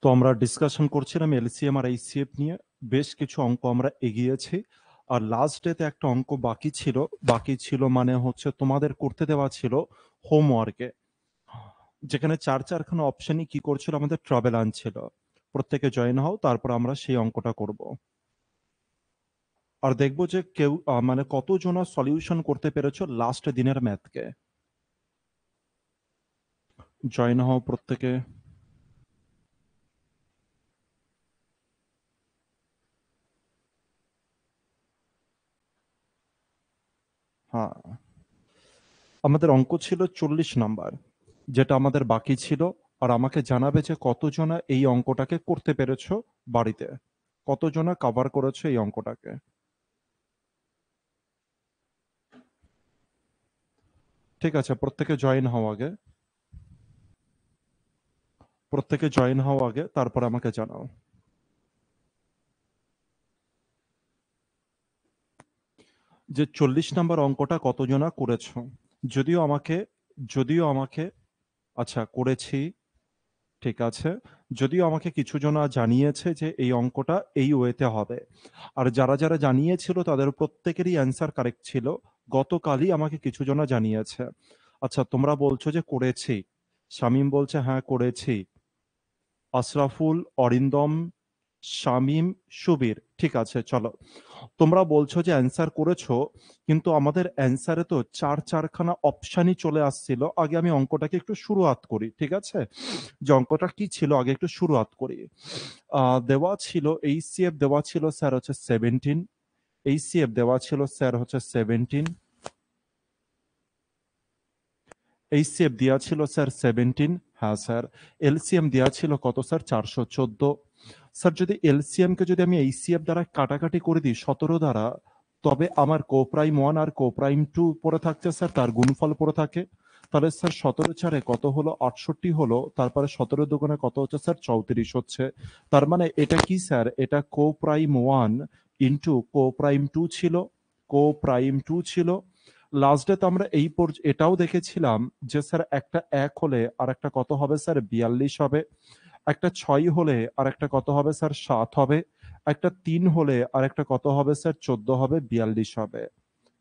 তো আমরা ডিসকাশন করছিলাম এলসিএম আর এইচসিএফ নিয়ে। বেশ কিছু অঙ্ক আমরা এগিয়েছি, আর লাস্ট ডেতে একটা অঙ্ক বাকি ছিল মানে হচ্ছে তোমাদের করতে দেওয়া ছিল হোমওয়ার্কে, যেখানে চারখানা অপশনই কি করছিল, আমাদের ট্রাভেল আনছিল। প্রত্যেকে জয়েন হও, তারপর আমরা সেই অঙ্কটা করব। আর দেখবো যে কেউ মানে কতজনা সলিউশন করতে পেরেছো লাস্ট দিনের ম্যাথকে। জয়েন হও প্রত্যেকে। হ্যাঁ, আমাদের অঙ্ক ছিল 40 নাম্বার, যেটা আমাদের বাকি ছিল। আর আমাকে জানাবে যে কতজনা এই অঙ্কটাকে করতে পেরেছো বাড়িতে, কতজনা কভার করেছো এই অঙ্কটাকে। ঠিক আছে, প্রত্যেকে জয়েন হও আগে, তারপর আমাকে জানাও যে 40 নাম্বার অঙ্কটা কতজনা করেছো। যদিও আমাকে যদিও আমাকে আচ্ছা করেছি, ঠিক আছে। যদিও আমাকে কিছু জনা জানিয়েছে যে এই অঙ্কটা এই ওয়েতে হবে, আর যারা যারা জানিয়েছিল তাদের প্রত্যেকেরই অ্যান্সার কারেক্ট ছিল। গতকালই আমাকে কিছু জনা জানিয়েছে। আচ্ছা, তোমরা বলছো যে করেছি। শামীম বলছে হ্যাঁ করেছি। আশরাফুল, অরিন্দম, শামীম, সুবীর, ঠিক আছে চলো। তোমরা বলছো যে অ্যান্সার করেছো, কিন্তু আমাদের অ্যান্সারে তো চারখানা অপশানই চলে আসছিল। আগে আমি অঙ্কটাকে একটু শুরুয়াত করি, ঠিক আছে। যে অঙ্কটা কি ছিল আগে একটু শুরুয়াত করি। দেওয়া ছিল এইচসিএফ দেওয়া ছিল স্যার হচ্ছে 17। এইচসিএফ দেওয়া ছিল স্যার হচ্ছে 17। এইচসিএফ দেওয়া ছিল স্যার 17। হ্যাঁ স্যার। এলসিএম দেওয়া ছিল কত স্যার, 414। স্যার যদি এলসিএম কে যদি আমি এইচসিএফ দ্বারা কাটাকাটি করে দিই 17 দ্বারা, তবে আমার কোপ্রাইম 1 আর কোপ্রাইম 2 পড়ে থাকছে স্যার, তার গুণফল পড়ে থাকে। তাহলে স্যার 17 4 কত হলো, 68 হলো। তারপরে 17 দুগুণে কত হচ্ছে স্যার, 34 হচ্ছে। তার মানে এটা কি স্যার, এটা কোপ্রাইম 1 ইন্টু কোপ্রাইম 2 ছিল। কোপ্রাইম 2 ছিল। লাস্ট ডে তো আমরা এটাও দেখেছিলাম যে স্যার একটা 1 হলে আর একটা কত হবে স্যার, 42 হবে। একটা 6 হলে আর একটা কত হবে স্যার, 7 হবে। একটা 3 হলে আর একটা কত হবে স্যার, 14 হবে, 42 হবে।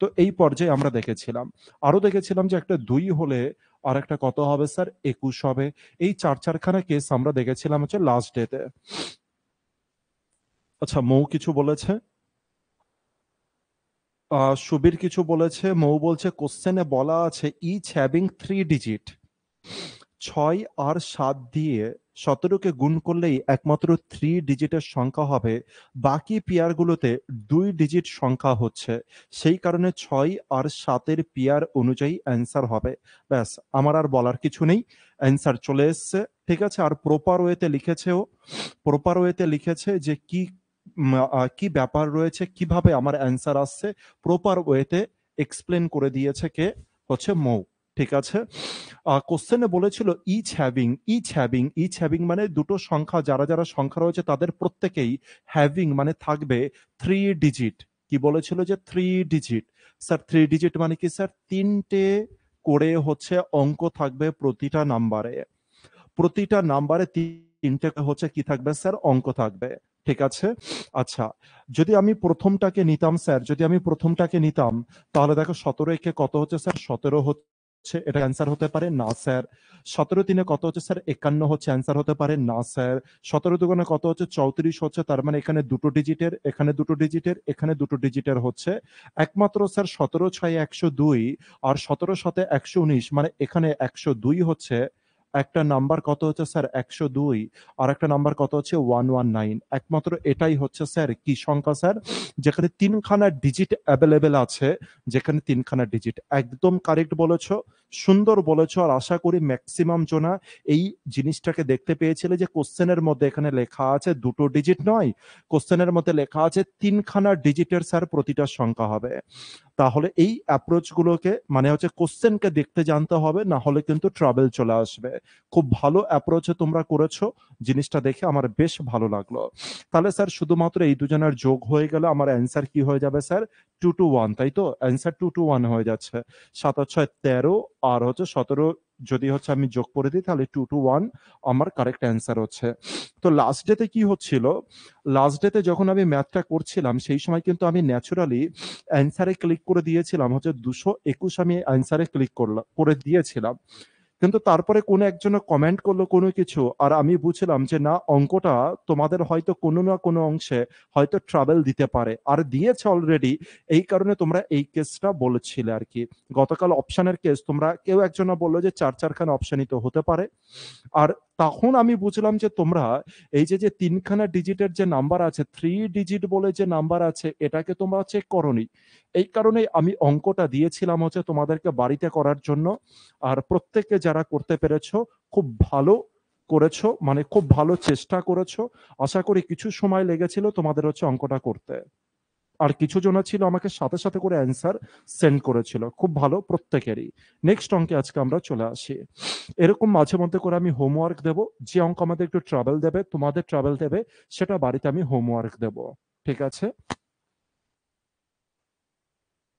তো এই পর্যায়ে আমরা দেখেছিলাম। আরো দেখেছিলাম যে একটা 2 হলে আর একটা কত হবে স্যার, 21 হবে। এই চারখানা কেস আমরা দেখেছিলাম হচ্ছে লাস্ট ডেতে। আচ্ছা, মৌ কিছু বলেছে। সুবীর কিছু বলেছে। মৌ বলছে কোশ্চেনে বলা আছে ইচ হ্যাভিং 3 ডিজিট। 6 আর 7 দিয়ে 17কে গুণ করলেই একমাত্র 3 ডিজিটের সংখ্যা হবে। বাকি পেয়ারগুলোতে 2 ডিজিট সংখ্যা হচ্ছে। সেই কারণে 6 আর 7-এর পেয়ার অনুযায়ী অ্যান্সার হবে। ব্যাস, আমার আর বলার কিছু নেই। অ্যান্সার চলে এসছে, ঠিক আছে। আর প্রপার ওয়েতে লিখেছে যে কি ব্যাপার রয়েছে, কিভাবে আমার অ্যান্সার আসছে, প্রপার ওয়েতে এক্সপ্লেন করে দিয়েছে কে, হচ্ছে মৌ। ঠিক আছে। কোশ্চেনে বলেছিল ইচ হ্যাভিং মানে দুটো সংখ্যা, যারা যারা সংখ্যা রয়েছে তাদের প্রত্যেকেই হ্যাভিং মানে থাকবে 3 ডিজিট। কি বলেছিল যে 3 ডিজিট। স্যার 3 ডিজিট মানে কি স্যার, 3টে করে হচ্ছে অঙ্ক থাকবে প্রতিটা নাম্বারে। প্রতিটা নাম্বারে 3টে হচ্ছে কি থাকবে স্যার, অঙ্ক থাকবে। ঠিক আছে। আচ্ছা, যদি আমি প্রথমটাকে নিতাম, তাহলে দেখো 17 কত হচ্ছে স্যার, 17 হচ্ছে, এটা অ্যান্সার হতে পারে না স্যার। 17 3 কত হচ্ছে স্যার, 51 হচ্ছে, অ্যান্সার হতে পারে না স্যার। 17 2 কত হচ্ছে, 34 হচ্ছে, তার মানে এখানে দুটো ডিজিটের, এখানে দুটো ডিজিটের, এখানে দুটো ডিজিটের হচ্ছে। একমাত্র স্যার 17 6 102 আর 17 7 119, মানে এখানে 102 হচ্ছে। একটা নাম্বার কত হচ্ছে স্যার, 102। আর একটা নাম্বার কত হচ্ছে, 119। একমাত্র এটাই হচ্ছে স্যার কি সংখ্যা স্যার, যেখানে 3খানা ডিজিট অ্যাভেলেবেল আছে। যেখানে 3খানা ডিজিট, একদম কারেক্ট বলেছো, সুন্দর বলেছো। আর আশা করি ম্যাক্সিমাম জনা এই জিনিসটাকে দেখতে পেয়েছিলে যে কোশ্চেনের মধ্যে এখানে লেখা আছে দুটো ডিজিট নয়, কোশ্চেনের মধ্যে লেখা আছে 3খানা ডিজিটের স্যার প্রতিটা সংখ্যা হবে। তাহলে এই অ্যাপ্রোচ গুলোকে মানে হচ্ছে কোশ্চেনকে দেখতে জানতে হবে, না হলে কিন্তু ট্রাবল চলে আসবে। খুব ভালো অ্যাপ্রোচে তোমরা করেছো, জিনিসটা দেখে আমার বেশ ভালো লাগলো। তাহলে স্যার শুধুমাত্র এই দুজনের যোগ হয়ে গেলে আমার অ্যান্সার কি হয়ে যাবে স্যার, 2 to 1, তাই তো? অ্যান্সার 2 to 1 হয়ে যাচ্ছে। 7 আর 6 13, আর হচ্ছে 17 যদি হচ্ছে আমি যোগ করে দিই তাহলে 2 to 1 আমার কারেক্ট অ্যান্সার হচ্ছে। তো লাস্ট ডেতে কি হচ্ছিল, লাস্ট ডেতে যখন আমি ম্যাথটা করছিলাম সেই সময় কিন্তু আমি ন্যাচুরালি অ্যান্সারে ক্লিক করে দিয়েছিলাম হচ্ছে 221 আমি অ্যান্সারে ক্লিক করে দিয়েছিলাম। কিন্তু তারপরে কোনো একজন কমেন্ট করলো কোনো কিছু আর আমি বুঝলাম যে না, অঙ্কটা তোমাদের হয়তো কোনো না কোনো অংশে হয়তো ট্রাবেল দিতে পারে আর দিয়েছে অলরেডি, এই কারণে তোমরা এই কেসটা বলেছিলে আর কি। গতকাল অপশনের কেস তোমরা কেউ একজন বললো যে 4-4খানা অপশনই তো হতে পারে। আর তখন আমি বুঝলাম যে তোমরা এই যে 3খানা ডিজিটের যে নাম্বার আছে, 3 ডিজিট বলে যে নাম্বার আছে, এটাকে তোমরা চেক করোনি। এই কারণেই আমি অঙ্কটা দিয়েছিলাম হচ্ছে তোমাদেরকে বাড়িতে করার জন্য। আর প্রত্যেকে যারা করতে পেরেছো খুব ভালো করেছো, মানে খুব ভালো চেষ্টা করেছো। আশা করি কিছু সময় লেগেছিল তোমাদের হচ্ছে অঙ্কটা করতে। আর কিছু জন ছিল আমাকে সাথে সাথে করে অ্যান্সার সেন্ড করেছিল, খুব ভালো প্রত্যেকেরই। নেক্সট অঙ্কে আজকে আমরা চলে আসি। এরকম মাঝে মধ্যে করে আমি হোমওয়ার্ক দেব, যে অঙ্ক আমাদের একটু ট্রাভেল দেবে, তোমাদের ট্রাভেল দেবে, সেটা বাড়িতে আমি হোমওয়ার্ক দেব। ঠিক আছে?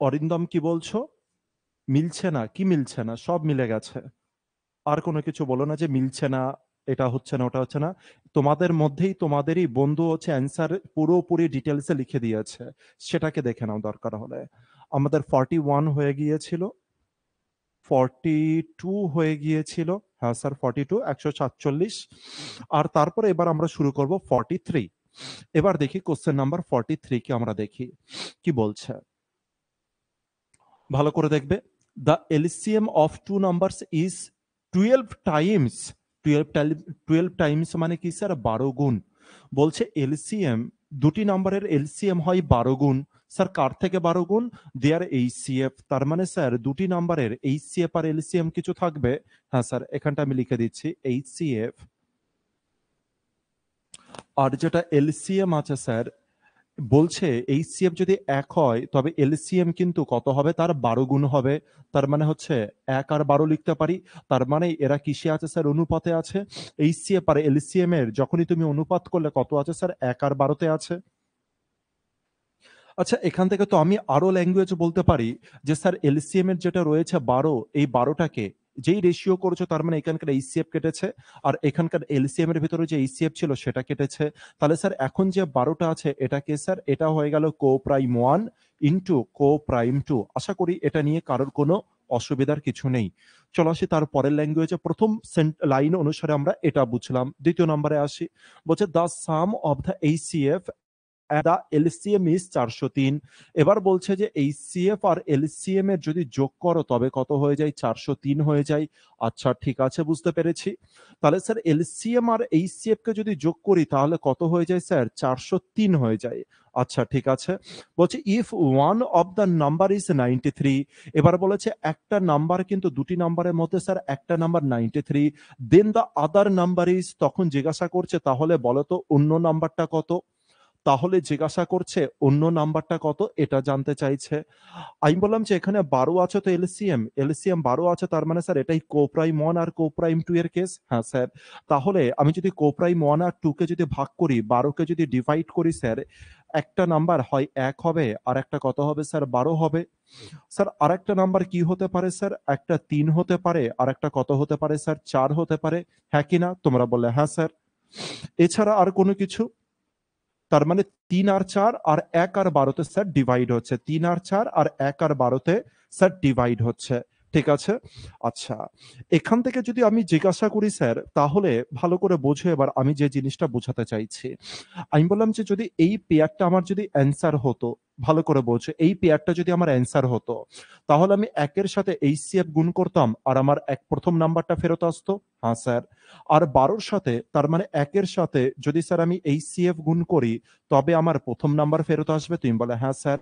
অরিন্দম কি বলছো? মিলছে না? কি মিলছে না? সব মিলে গেছে। আর কোনো কিছু বলো না যে মিলছে না, এটা হচ্ছে না, ওটা হচ্ছে না। তোমাদের মধ্যেই তোমাদেরই বন্ধু হচ্ছে অ্যান্সার পুরোপুরি ডিটেলসে লিখে দিয়েছে, সেটাকে দেখে নাও দরকার হলে। আমাদের 41 হয়ে গিয়েছিল, 42 হয়ে গিয়েছিল। হ্যাঁ স্যার, 42, 147। আর তারপরে এবার আমরা শুরু করব 43। এবার দেখি কোশ্চেন নাম্বার 43 কে আমরা দেখি কি বলছে। ভালো করে দেখবে। The LCM of two numbers is 12 times. 12 times মানে কি স্যার? 12 গুণ। বলছে এলসিএম, দুটি নাম্বারের এলসিএম হয় 12 গুণ। স্যার কার থেকে 12 গুণ? দেয়ার এইচসিএফ। তার মানে স্যার দুটি নাম্বারের এইচসিএফ আর এলসিএম কিছু থাকবে। হ্যাঁ স্যার, এখানটা আমি লিখে দিচ্ছি এইচসিএফ। আর যেটা এলসিএম আছে স্যার, বলছে এইচসিএফ যদি 1 হয় তবে এলসিএম কিন্তু কত হবে? তার 12 গুণ হবে। তার মানে হচ্ছে 1 আর 12 লিখতে পারি। তার মানে এরা কিসে আছে স্যার? অনুপাতে আছে। এইচসিএফ আর এলসিএম এর যখনই তুমি অনুপাত করলে কত আছে স্যার? 1 আর 12তে আছে। আচ্ছা, এখান থেকে তো আমি আরো ল্যাঙ্গুয়েজ বলতে পারি যে স্যার এলসিএম এর যেটা রয়েছে 12, এই 12টাকে যেই রেশিও করেছো তার মানে এখানকার এইচসিএফ কেটেছে আর এখানকার এলসিএম এর ভিতরে যে এইচসিএফ ছিল সেটা কেটেছে। তাহলে স্যার এখন যে 12টা আছে এটাকে স্যার এটা হয়ে গেল কো প্রাইম 1 ইন্টু কো প্রাইম 2। আশা করি এটা নিয়ে কারোর কোনো অসুবিধার কিছু নেই। চলো আসি তার পরের ল্যাঙ্গুয়েজে। প্রথম লাইন অনুসারে আমরা এটা বুঝলাম। দ্বিতীয় নম্বরে আসি। বলছে the sum of the HCF the LCM is 403। এবার বলছে যে এইচসিএফ আর এলসিএম এর যদি যোগ করো তবে কত হয়ে যায়? 403 হয়ে যায়। আচ্ছা ঠিক আছে, বুঝতে পেরেছি। তাহলে স্যার এলসিএম আর এইচসিএফ কে যদি যোগ করি তাহলে কত হয়ে যায় স্যার? 403 হয়ে যায়। আচ্ছা ঠিক আছে। বলছে if one of the number is 93। এবার বলেছে একটা নাম্বার কিন্তু দুটি নাম্বারের মধ্যে স্যার একটা number 93, then the other number is, তখন জিজ্ঞাসা করছে তাহলে বলো তো অন্য নাম্বারটা কত। তাহলে জিজ্ঞাসা করছে অন্য নাম্বারটা কত, এটা জানতে চাইছে। আমি বললাম যে এখানে 12 আছে তো এলসিএম, এলসিএম 12 আছে, তার মানে স্যার এটাই কোপ্রাইম 1 আর কোপ্রাইম 2 এর কেস। হ্যাঁ স্যার। তাহলে আমি যদি কোপ্রাইম 1 আর 2 কে যদি ভাগ করি, 12 কে যদি ডিভাইড করি স্যার, একটা নাম্বার হয় 1 হবে আর একটা কত হবে স্যার? 12 হবে। স্যার আরেকটা নাম্বার কি হতে পারে স্যার? একটা 3 হতে পারে আর একটা কত হতে পারে স্যার? 4 হতে পারে। হ্যাঁ কি না? তোমরা বললে হ্যাঁ স্যার। এছাড়া আর কোনো কিছু? তার মানে 3 আর 4 আর 1 আর 12তে স্যার ডিভাইড হচ্ছে। 3 আর 4 আর 1 আর 12তে স্যার ডিভাইড হচ্ছে। ঠিক আছে? আচ্ছা, এখান থেকে যদি আমি জিজ্ঞাসা করি স্যার, তাহলে ভালো করে বোঝো এবার আমি যে জিনিসটা বোঝাতে চাইছি। আমি বললাম যে যদি এই পেয়ারটা আমার যদি অ্যান্সার হতো, ভালো করে বোঝো, এই পেয়ারটা যদি আমার অ্যান্সার হতো তাহলে আমি একের সাথে এইচসিএফ গুণ করতাম আর আমার প্রথম নাম্বারটা ফেরত আসতো। হ্যাঁ স্যার। আর 12র সাথে, তার মানে একের সাথে যদি স্যার আমি এইচসিএফ গুণ করি তবে আমার প্রথম নাম্বার ফেরত আসবে। তুমি বলে হ্যাঁ স্যার।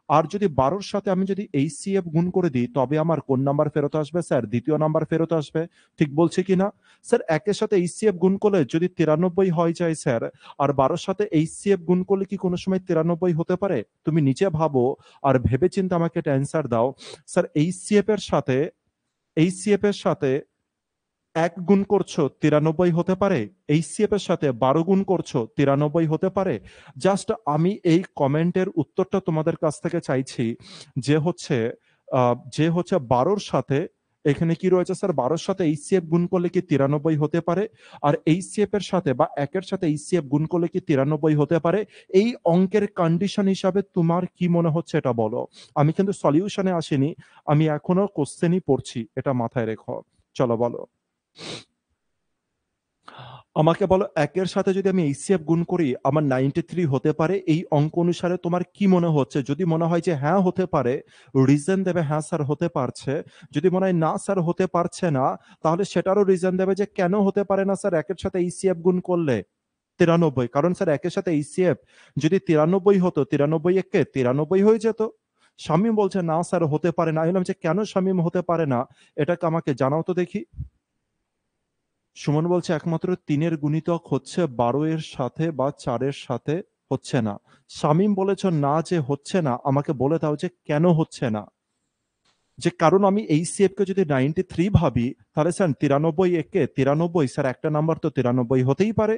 আর যদি 12র সাথে আমি যদি এইচসিএফ গুণ করে দিই তবে আমার কোন নাম্বার ফেরত আসবে স্যার? দ্বিতীয় নাম্বার ফেরত আসবে। ঠিক বলছি কিনা? স্যার একের সাথে এইচসিএফ গুণ করলে যদি 93 হয়ে যায় স্যার, আর 12র সাথে এইচসিএফ গুণ করলে কি কোনো সময় 93 হতে পারে? তুমি নিচে ভাবো আর ভেবে চিন্তে আমাকে একটা অ্যান্সার দাও। স্যার এইচসিএফ এর সাথে 1 গুণ করছো 93 হতে পারে, এইচসিএফ এর সাথে 12 গুণ করছো 93 হতে পারে। জাস্ট আমি এই কমেন্টের উত্তরটা তোমাদের কাছ থেকে চাইছি, যে হচ্ছে 12র সাথে এখানে কি রয়েছে স্যার, 12-র সাথে এইচসিএফ গুণ করলে কি 93 হতে পারে? আর এইচসিএফ এর সাথে বা 1-এর সাথে এইচসিএফ গুণ করলে কি 93 হতে পারে? এই অঙ্কের কন্ডিশন হিসাবে তোমার কি মনে হচ্ছে এটা বলো। আমি কিন্তু সলিউশনে আসিনি, আমি এখনো কোশ্চেনই পড়ছি, এটা মাথায় রেখো। চলো বলো। আমাকে বলো 1-এর সাথে যদি আমি এইচসিএফ গুণ করি আমার 93 হতে পারে, এই অঙ্ক অনুসারে তোমার কি মনে হচ্ছে? যদি মনে হয় যে হ্যাঁ হতে পারে, রিজন দেবে হ্যাঁ স্যার হতে পারছে। যদি মনে হয় না স্যার হতে পারছে না, তাহলে সেটারও রিজন দেবে যে কেন হতে পারে না স্যার 1-এর সাথে এইচসিএফ গুণ করলে 93। কারণ স্যার 1-এর সাথে এইচসিএফ যদি 93 হতো, 93 একে 93 হয়ে যেত। শামীম বলছে না স্যার হতে পারে না। আমি বললাম যে কেন শামীম হতে পারে না, এটাকে আমাকে জানাও তো দেখি। সুমন বলছে একমাত্র 3-এর গুণিতক হচ্ছে 12 এর সাথে বা 4-এর সাথে হচ্ছে না। শামীম বলেছ না যে হচ্ছে না, আমাকে বলে দাও যে কেন হচ্ছে না। যে কারণ আমি এইচসিএফ কে যদি 93 ভাবি, তাহলে স্যার 93 একে 93, স্যার একটা নাম্বার তো 93 হতেই পারে।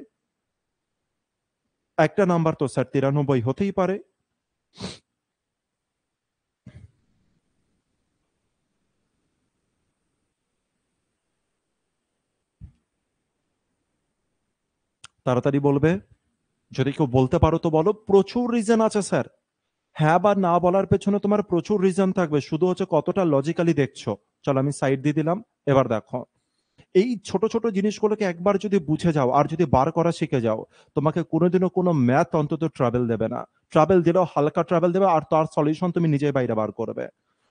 একটা নাম্বার তো স্যার 93 হতেই পারে। তাড়াতাড়ি বলবে, যদি কেউ বলতে পারো তো বলো। প্রচুর রিজন আছে স্যার, হ্যাঁ বা না বলার পেছনে তোমার প্রচুর রিজন থাকবে, শুধু হচ্ছে কতটা লজিক্যালি দেখছো। চলো আমি সাইড দিয়ে দিলাম, এবার দেখো। এই ছোট ছোট জিনিসগুলোকে একবার যদি বুঝে যাও আর যদি বার করা শিখে যাও, তোমাকে কোনোদিনও কোনো ম্যাথ অন্তত ট্রাভেল দেবে না। ট্রাভেল দিলেও হালকা ট্রাভেল দেবে, আর তার সলিউশন তুমি নিজেই বাইরে বার করবে,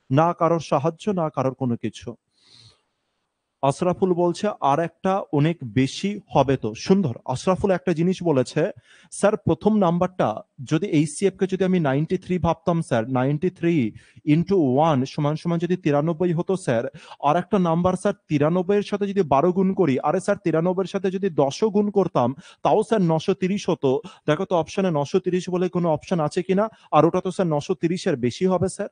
না কারোর সাহায্য, না কারোর কোনো কিছু। আশরাফুল বলছে আর একটা অনেক বেশি হবে তো। সুন্দর, আশরাফুল একটা জিনিস বলেছে, স্যার প্রথম নাম্বারটা যদি এইচসিএফ কে যদি আমি 93 ভাবতাম স্যার, 93 ইন্টু 1 সমান সমান যদি 93 হতো স্যার। আর একটা নাম্বার স্যার 93 এর সাথে যদি 12 গুণ করি, আরে স্যার 93 এর সাথে যদি 10ও গুণ করতাম, তাও স্যার 930 হতো। দেখো তো অপশনে 930 বলে কোনো অপশন আছে কিনা, আর ওটা তো স্যার 930 এর বেশি হবে স্যার।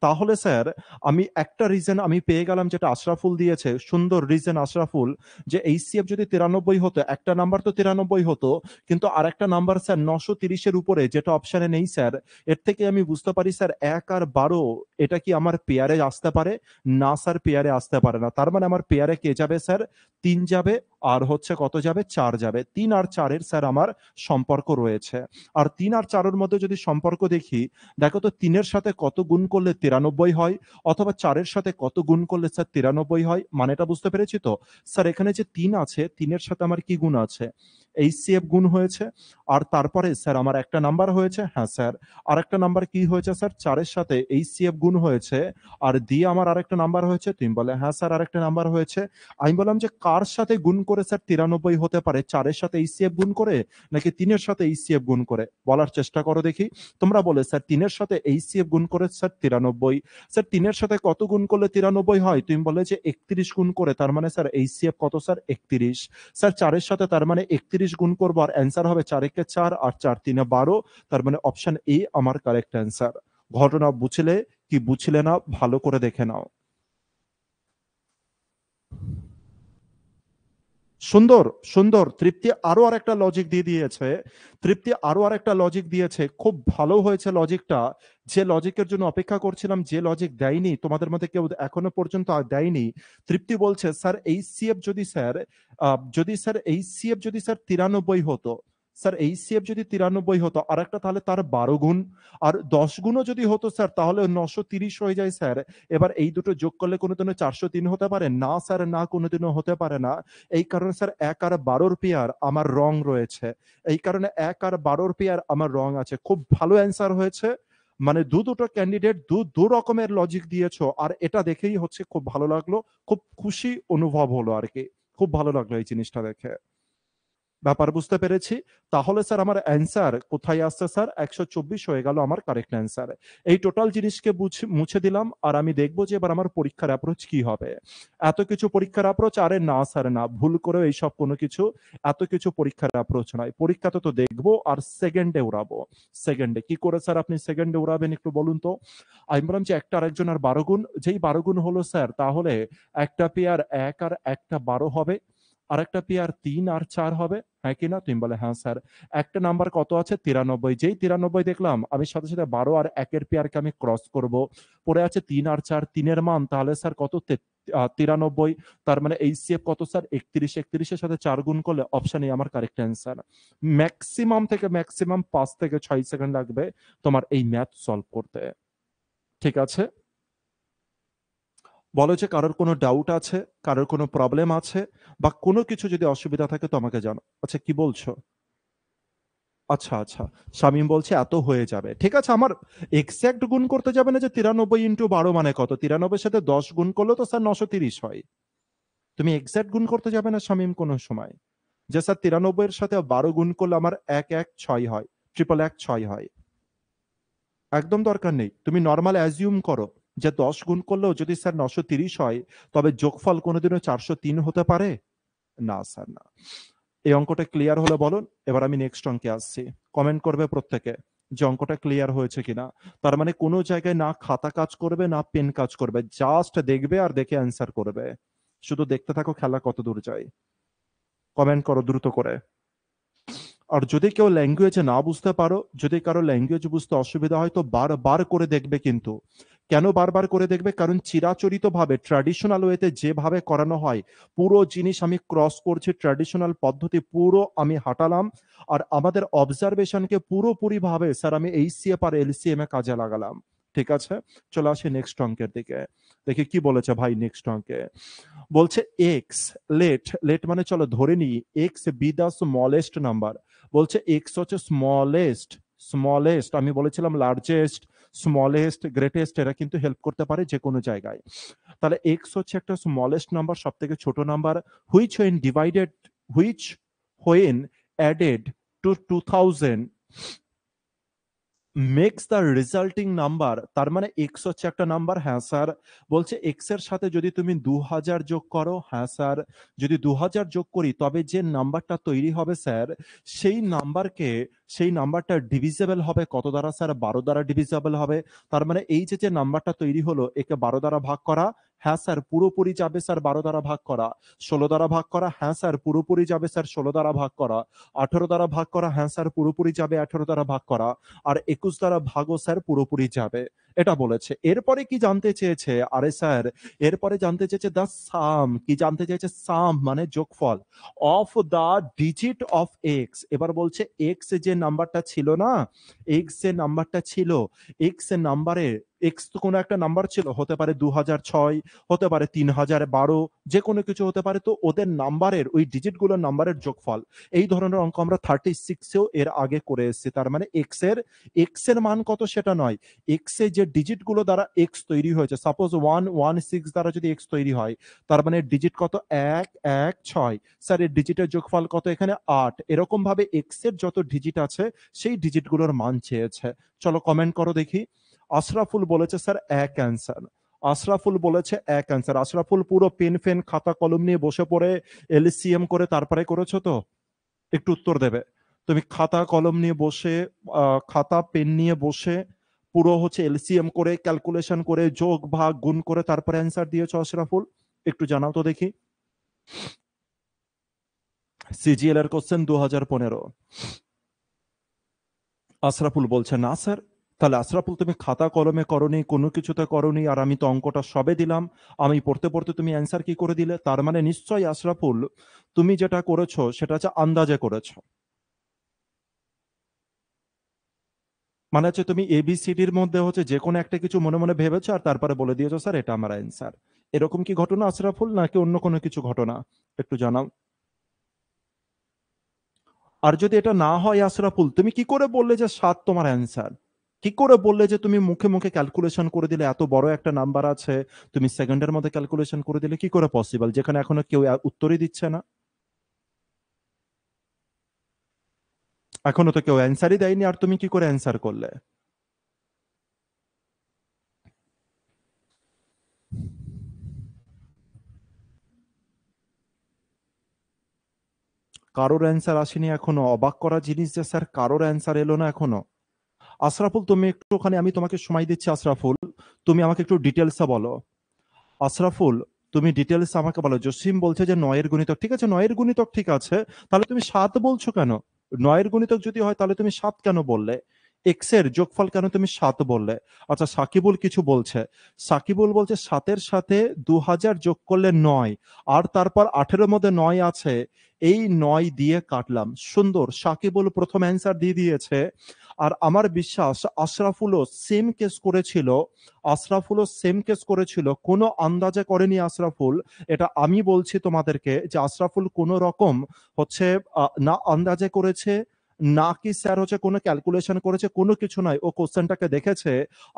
তাহলে স্যার আমি একটা রিজন আমি পেয়ে গেলাম, যেটা আশরাফুল দিয়েছে, সুন্দর রিজন আশরাফুল, যে এইচসিএফ যদি 93 হতো, একটা নাম্বার তো 93 হতো, কিন্তু আরেকটা নাম্বার স্যার 930-এর উপরে, যেটা অপশনে নেই স্যার। এর থেকে আমি বুঝতে পারি স্যার 1 আর 12 এটা কি আমার পেয়ারে আসতে পারে? না স্যার পেয়ারে আসতে পারে না। তার মানে আমার পেয়ারে কে যাবে স্যার? 3 যাবে, আর হচ্ছে কত যাবে? 4 যাবে। 3 আর 4-এর স্যার আমার সম্পর্ক রয়েছে। আর 3 আর 4-এর মধ্যে যদি সম্পর্ক দেখি, দেখো তো 3-এর সাথে কত গুণ করলে 93 হয়, অথবা 4-এর সাথে কত গুণ করলে স্যার 93 হয়। মানেটা বুঝতে পেরেছি তো? স্যার এখানে যে 3 আছে, 3-এর সাথে আমার কি গুণ আছে? এইচসিএফ গুণ হয়েছে। আর তারপরে স্যার আমার একটা নাম্বার হয়েছে, হ্যাঁ স্যার। আরেকটা নাম্বার কি হয়েছে স্যার? 4-এর সাথে এইচসিএফ গুণ হয়েছে। আর দিয়ে আমার আরেকটা নাম্বার হয়েছে। তুমি বলে হ্যাঁ স্যার আরেকটা নাম্বার হয়েছে। আমি বললাম যে কার সাথে গুণ করে স্যার 93 হতে পারে? 4-এর সাথে এইচসিএফ গুণ করে, নাকি 3-এর সাথে এইচসিএফ গুণ করে? বলার চেষ্টা করো দেখি। তোমরা বলে স্যার 3-এর সাথে এইচসিএফ গুণ করে স্যার 93। স্যার 3-এর সাথে কত গুণ করলে 93 হয়? তুমি বলে যে 31 গুণ করে, তার মানে স্যার এইচসিএফ কত স্যার? 31। স্যার 4-এর সাথে তার মানে 31 গুণ করবো, আর অ্যান্সার হবে 4 একে 4 আর 4 3 12। তার মানে অপশন এ আমার কারেক্ট অ্যান্সার। ঘটনা বুঝলে কি বুঝলে না ভালো করে দেখে নাও। সুন্দর, সুন্দর। তৃপ্তি আরো আরেকটা লজিক দিয়ে দিয়েছে। তৃপ্তি আরো আরেকটা লজিক দিয়েছে, খুব ভালো হয়েছে লজিকটা। যে লজিকের জন্য অপেক্ষা করছিলাম, যে লজিক দেয়নি তোমাদের মধ্যে কেউ এখনো পর্যন্ত দেয়নি। তৃপ্তি বলছে স্যার এইচসিএফ যদি স্যার এইচসিএফ যদি স্যার 93 হতো, স্যার এইচসিএফ যদি 93 হতো, আর একটা তাহলে তার 12 গুণ, আর 10 গুণও যদি হতো স্যার, তাহলে 930 হয়ে যায় স্যার। এবার এই দুটো যোগ করলে কোনোদিনও 403 হতে পারে না স্যার, না কোনোদিনও হতে পারে না। এই কারণে স্যার 1 আর 12-র পেয়ার আমার রং রয়েছে। এই কারণে 1 আর 12-র পেয়ার আমার রং আছে। খুব ভালো অ্যান্সার হয়েছে। মানে দুটো ক্যান্ডিডেট দু রকমের লজিক দিয়েছো, আর এটা দেখেই হচ্ছে খুব ভালো লাগলো। খুব খুশি অনুভব হলো আর কি। খুব ভালো লাগলো এই জিনিসটা দেখে। ব্যাপার বুঝতে পেরেছি। তাহলে স্যার আমার অ্যান্সার কোথায় আসছে স্যার? 124 হয়ে গেল আমার কারেক্ট অ্যান্সার। এই টোটাল জিনিসকে মুছে দিলাম, আর আমি দেখবো যে এবার আমার পরীক্ষার অ্যাপ্রোচ কি হবে। এত কিছু পরীক্ষার অ্যাপ্রোচ, আরে না স্যার না, ভুল করেও এইসব কোনো কিছু, এত কিছু পরীক্ষার অ্যাপ্রোচ নয়। পরীক্ষাতে তো দেখবো আর সেকেন্ডে উড়াবো। সেকেন্ডে কি করে স্যার আপনি সেকেন্ডে উড়াবেন একটু বলুন তো? আমি বললাম যে একটা আরেকজন আর 12 গুণ, যেই 12 গুণ হলো স্যার, তাহলে একটা পেয়ার 1 আর একটা 12 হবে। আরেকটা পেয়ার 3 আর 4 হবে, হ্যাঁ কি না? তুমি বলে হ্যাঁ স্যার। একটা নাম্বার কত আছে? 93। যেই 93 দেখলাম, আমি সাথে সাথে 12 আর 1 এর পেয়ারকে আমি ক্রস করব। পড়ে আছে 3 আর 4, 3 এর মান তাহলে স্যার কত? 93। তার মানে এইচসিএফ কত স্যার? 31। 31 এর সাথে 4 গুণ করলে অপশন এ আমার কারেক্ট অ্যান্সার। ম্যাক্সিমাম থেকে ম্যাক্সিমাম 5 থেকে 6 সেকেন্ড লাগবে তোমার এই ম্যাথ সলভ করতে। ঠিক আছে? বলো যে কারোর কোনো ডাউট আছে, কারোর কোনো প্রবলেম আছে, বা কোনো কিছু যদি অসুবিধা থাকে তো আমাকে জানো। আচ্ছা, কি বলছো? আচ্ছা আচ্ছা, শামীম বলছে এত হয়ে যাবে। ঠিক আছে, আমার এক্সাক্ট গুণ করতে যাবে না যে 93 ইন্টু 12 মানে কত, 93 সাথে 10 গুণ করলে তো স্যার 930 হয়। তুমি এক্সাক্ট গুণ করতে যাবে না শামীম কোনো সময়, যে স্যার 93 এর সাথে 12 গুণ করলে আমার 116 হয়, 116 হয়। একদম দরকার নেই, তুমি নর্মাল অ্যাজিউম করো যে 10 গুণ করলেও যদি স্যার 930 হয়, তবে যোগফল কোনোদিনও 403 হতে পারে না স্যার, না। এই অঙ্কটা ক্লিয়ার হলে বলুন, এবার আমি নেক্সট অঙ্কে আসছি। কমেন্ট করবে প্রত্যেকে যে অঙ্কটা ক্লিয়ার হয়েছে কিনা। তার মানে কোনো জায়গায় না খাতা কাজ করবে না পেন কাজ করবে, জাস্ট দেখবে আর দেখে অ্যান্সার করবে। শুধু দেখতে থাকো খেলা কত দূর যায়। কমেন্ট করো দ্রুত করে। আর যদি কেউ ল্যাঙ্গুয়েজে না বুঝতে পারো, যদি কারো ল্যাঙ্গুয়েজ বুঝতে অসুবিধা হয়, তো বারবার করে দেখবে। কিন্তু কেন বারবার করে দেখবে? কারণ চিরাচরিত ভাবে ট্র্যাডিশনাল ওয়েতে যেভাবে করানো হয়, পুরো জিনিস আমি ক্রস করছি, ট্র্যাডিশনাল পদ্ধতি পুরো আমি হাঁটালাম, আর আমাদের অবজারভেশনকে পুরোপুরি ভাবে স্যার আমি এইচসিএফ আর এলসিএম এ কাজে লাগালাম। ঠিক আছে, চলে আসি নেক্সট অঙ্কের দিকে। দেখি কি বলেছে ভাই নেক্সট অঙ্কে। বলছে এক্স, লেট লেট মানে চলো ধরে নিই এক্স বি দা স্মলেস্ট নাম্বার। বলছে এক্স হচ্ছে স্মলেস্ট, স্মলেস্ট আমি বলেছিলাম লার্জেস্ট, স্মলেস্ট, গ্রেটেস্ট, এরা কিন্তু হেল্প করতে পারে যে কোনো জায়গায়। তাহলে এক্স হচ্ছে একটা স্মলেস্ট নাম্বার, সব থেকে ছোট number, which when divided, which when added to 2000 makes the resulting number. তার মানে এক্স হচ্ছে একটা নাম্বার, হ্যাঁ স্যার। বলছে এক্স এর সাথে যদি তুমি 2000 যোগ করো, হ্যাঁ স্যার। যদি 2000 যোগ করি তবে যে নাম্বারটা তৈরি হবে স্যার, সেই নাম্বারকে, সেই নাম্বারটা ডিভিজেবল হবে কত দ্বারা স্যার? 12 দ্বারা ডিভিজেবল হবে। তার মানে এই যে যে নাম্বারটা তৈরি হলো, একে 12 দ্বারা ভাগ করা, হ্যাঁ স্যার পুরোপুরি যাবে স্যার 12 দ্বারা ভাগ করা। 16 দ্বারা ভাগ করা, হ্যাঁ স্যার পুরোপুরি যাবে স্যার 16 দ্বারা ভাগ করা। 18 দ্বারা ভাগ করা, হ্যাঁ স্যার পুরোপুরি যাবে 18 দ্বারা ভাগ করা। আর 21 দ্বারা ভাগও স্যার পুরোপুরি যাবে। এটা বলেছে। এরপরে কি জানতে চেয়েছে? আরে স্যার, এরপরে জানতে চেয়েছে দা সাম। কি জানতে চেয়েছে? সাম মানে যোগফল of the digit of x. এবার বলছে এক্স যে নাম্বারটা ছিল না, এক্স যে নাম্বারটা ছিল, এক্স এর নাম্বারে, এক্স তো কোনো একটা নাম্বার ছিল, হতে পারে 2006, হতে পারে 3012, যে কোনো কিছু হতে পারে। তো ওদের নাম্বারের ওই ডিজিটগুলোর নাম্বারের যোগফল। এই ধরনের অঙ্ক আমরা 36এও এর আগে করে এসেছি। তার মানে এক্স এর মান কত সেটা নয়, এক্স এর যে ডিজিট গুলো দ্বারা এক্স তৈরি হয়েছে, সাপোজ 116 দ্বারা যদি এক্স তৈরি হয়, তার মানে ডিজিট কত? 116। স্যার এর ডিজিটের যোগফল কত? এখানে 8। এরকম ভাবে এক্স এর যত ডিজিট আছে সেই ডিজিট গুলোর মান চেয়েছে। চলো কমেন্ট করো দেখি। আশরাফুল বলেছে স্যার এক অ্যান্সার। আশরাফুল বলেছে এক অ্যান্সার। আশরাফুল পুরো পেন ফেন খাতা কলম নিয়ে বসে পড়ে এলসিএম করে তারপরে করেছো তো? একটু উত্তর দেবে। তুমি খাতা কলম নিয়ে বসে, খাতা পেন নিয়ে বসে পুরো হচ্ছে এলসিএম করে, ক্যালকুলেশন করে, যোগ ভাগ গুণ করে তারপরে অ্যান্সার দিয়েছো আশরাফুল? একটু জানাও তো দেখি। সিজিএল এর কোশ্চেন 2015। আশরাফুল বলছে না স্যার। তাহলে আশরাফুল তুমি খাতা কলমে করনি, কোনো কিছুতে করনি, আর আমি তো অঙ্কটা সবে দিলাম, আমি পড়তে পড়তে তুমি অ্যান্সার কি করে দিলে? তার মানে নিশ্চয়ই আশরাফুল তুমি যেটা করেছো সেটা হচ্ছে আন্দাজে করেছো। মানে হচ্ছে তুমি এবিসিডির মধ্যে হচ্ছে যে কোনো একটা কিছু মনে মনে ভেবেছো আর তারপরে বলে দিয়েছো স্যার এটা আমার অ্যান্সার। এরকম কি ঘটনা আশরাফুল, নাকি অন্য কোনো কিছু ঘটনা? একটু জানাও। আর যদি এটা না হয় আশরাফুল, তুমি কি করে বললে যে 7 তোমার অ্যান্সার? কি করে বললে যে তুমি মুখে মুখে ক্যালকুলেশন করে দিলে, এত বড় একটা নাম্বার আছে তুমি সেকেন্ডের মধ্যে ক্যালকুলেশন করে দিলে? কি করে পসিবল, যেখানে এখনো কেউ উত্তরই দিচ্ছে না? এখনো তো কেউ অ্যান্সারই দেয়নি, আর তুমি কি করে অ্যান্সার করলে? কারোর অ্যান্সার আসেনি এখনো? অবাক করা জিনিস যে স্যার কারোর অ্যান্সার এলো না এখনো। আশরাফুল তুমি একটুখানি, আমি তোমাকে সময় দিচ্ছি আশরাফুল, তুমি আমাকে একটু ডিটেলসে বলো। আশরাফুল, তুমি ডিটেলস আমাকে বলো। জসিম বলছে যে 9 এর গুণিতক, ঠিক আছে 9 এর গুণিতক ঠিক আছে, তাহলে তুমি 7 বলছো কেন? 9 এর গুণিতক যদি হয় তাহলে তুমি 7 কেন বললে? এক্স এর যোগফল কেন তুমি 7 বললে? আচ্ছা সাকিবুল কিছু বলছে। সাকিবুল বলছে 7 এর সাথে 2000 যোগ করলে 9, আর তারপর 18 এর মধ্যে 9 আছে, এই 9 দিয়ে কাটলাম। সুন্দর, সাকিবুল প্রথম অ্যান্সার দিয়ে দিয়েছে। আর আমার বিশ্বাস আশরাফুলও সেম কেস করেছিল, আশরাফুলও সেম কেস করেছিল, কোনো আন্দাজে করেনি আশরাফুল। এটা আমি বলছি তোমাদেরকে যে আশরাফুল কোনো রকম হচ্ছে না আন্দাজে করেছে, না কি স্যার হচ্ছে কোনো ক্যালকুলেশন করেছে, কোনো কিছু নয়। ও কোশ্চেনটাকে দেখেছে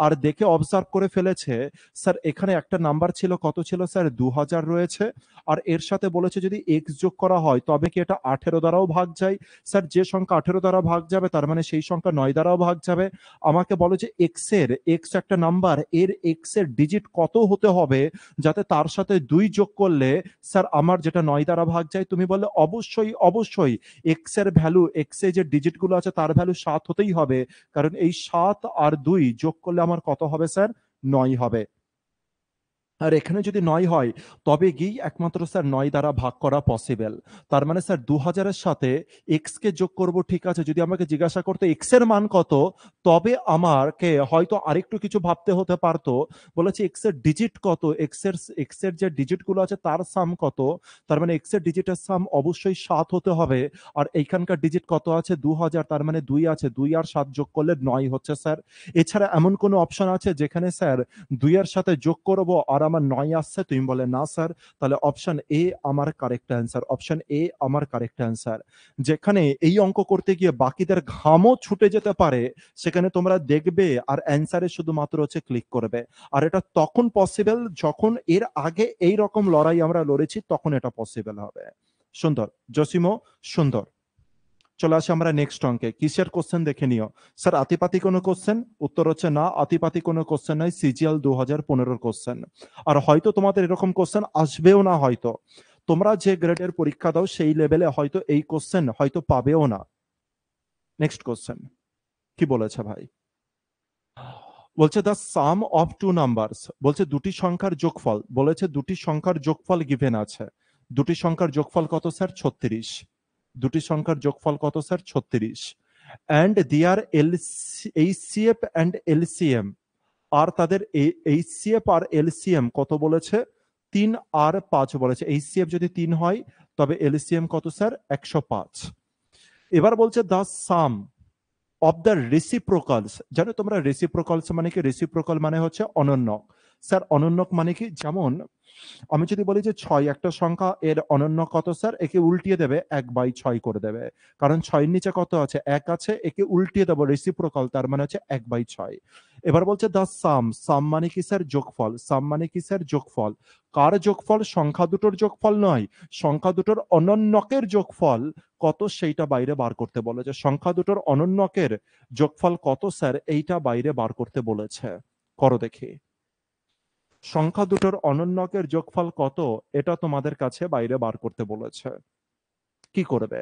আর দেখে অবজার্ভ করে ফেলেছে স্যার এখানে একটা নাম্বার ছিল, কত ছিল স্যার 2000 রয়েছে, আর এর সাথে বলেছে যদি এক্স যোগ করা হয় তবে কি এটা 18 দ্বারাও ভাগ যায়? স্যার যে সংখ্যা 18 দ্বারা ভাগ যাবে তার মানে সেই সংখ্যা 9 দ্বারাও ভাগ যাবে। আমাকে বলো যে এক্স একটা নাম্বার, এর এক্স এর ডিজিট কত হতে হবে যাতে তার সাথে 2 যোগ করলে স্যার আমার যেটা 9 দ্বারা ভাগ যায়? তুমি বললে অবশ্যই অবশ্যই এক্স এর ভ্যালু, এক্স এর যে ডিজিট গুলো আছে তার ভ্যালু 7 হতেই হবে, কারণ এই 7 আর 2 যোগ করলে আমার কত হবে স্যার? 9 হবে। আর এখানে যদি 9 হয় তবে গিয়ে একমাত্র স্যার 9 দ্বারা ভাগ করা পসিবল। তার মানে স্যার 2000-এর সাথে এক্স কে যোগ করব, ঠিক আছে, যদি আমাকে জিজ্ঞাসা করতে এক্স এর মান কত, তবে আমাকে হয়তো আরেকটু কিছু ভাবতে হতে পারতো। বলেছে এক্স এর ডিজিট কত, এক্স এর যে ডিজিট গুলো আছে তার সাম কত, তার মানে এক্স এর ডিজিটের সাম অবশ্যই 7 হতে হবে। আর এইখানকার ডিজিট কত আছে 2000, তার মানে 2 আছে, 2 আর 7 যোগ করলে 9 হচ্ছে স্যার। এছাড়া এমন কোনো অপশন আছে যেখানে স্যার 2 এর সাথে যোগ করব আর আমার 9 আসছে? তুমি বলে না স্যার। তাহলে অপশন এ আমার কারেক্ট অ্যান্সার, অপশন এ আমার কারেক্ট অ্যান্সার। যেখানে এই অঙ্ক করতে গিয়ে বাকিদের ঘামও ছুটে যেতে পারে, সেখানে তোমরা দেখবে আর অ্যান্সারে শুধুমাত্র হচ্ছে ক্লিক করবে। আর এটা তখন পসিবল যখন এর আগে এই রকম লড়াই আমরা লড়েছি, তখন এটা পসিবল হবে। সুন্দর জসিমো, সুন্দর। চলে আসে আমরা নেক্সট অঙ্কে। কিসের কোশ্চেন দেখে নিও। স্যার আতিপাতি কোনো কোশ্চেন? উত্তর হচ্ছে না, আতিপাতি কোনো কোশ্চেন নাই, সিজিএল 2015 কোশ্চেন। আর হয়তো তোমাদের এরকম কোশ্চেন আসবেও না, হয়তো তোমরা যে গ্রেডের পরীক্ষা দাও সেই লেভেলে হয়তো এই কোশ্চেন হয়তো পাবেও না। নেক্সট কোশ্চেন কি বলেছে ভাই? বলছে the sum of two numbers, বলছে দুটি সংখ্যার যোগফল, বলেছে দুটি সংখ্যার যোগফল গিভেন আছে। দুটি সংখ্যার যোগফল কত স্যার? 36। দুটি সংখ্যার যোগফল কত স্যার? 36। অ্যান্ড দিয়ার এইচসিএফ অ্যান্ড এলসিএম, আর তাদের এইচসিএফ আর এলসিএম কত বলেছে? 3 আর 5 বলেছে। এইচসিএফ যদি 3 হয় তবে এলসিএম কত স্যার? 105। এবার বলছে দ্য সাম অফ দ্য রেসিপ্রোকালস। জানো তোমরা রেসিপ্রোকালস মানে কি? রেসিপ্রোকাল মানে হচ্ছে অনন্যক। স্যার অনন্যক মানে কি? যেমন আমি যদি বলি যে 6 একটা সংখ্যা, এর অনন্য কত স্যার? একে উল্টিয়ে দেবে 1/6 করে দেবে, কারণ 6 এর নিচে কত আছে? 1 আছে, একে উল্টিয়ে দেবো রেসিপ্রোকাল, তার মানে হচ্ছে 1/6। এবার বলছে দা সাম, সাম মানে কি স্যার? যোগফল। সাম মানে কি স্যার? যোগফল। কার যোগফল? সংখ্যা দুটোর যোগফল নয়, সংখ্যা দুটোর অনন্যকের যোগফল কত সেইটা বাইরে বার করতে বলেছে। সংখ্যা দুটোর অনন্যকের যোগফল কত স্যার? এইটা বাইরে বার করতে বলেছে। করো দেখি। সংখ্যা দুটোর অনন্যকের যোগফল কত এটা তোমাদের কাছে বাইরে বার করতে বলেছে। কি করবে?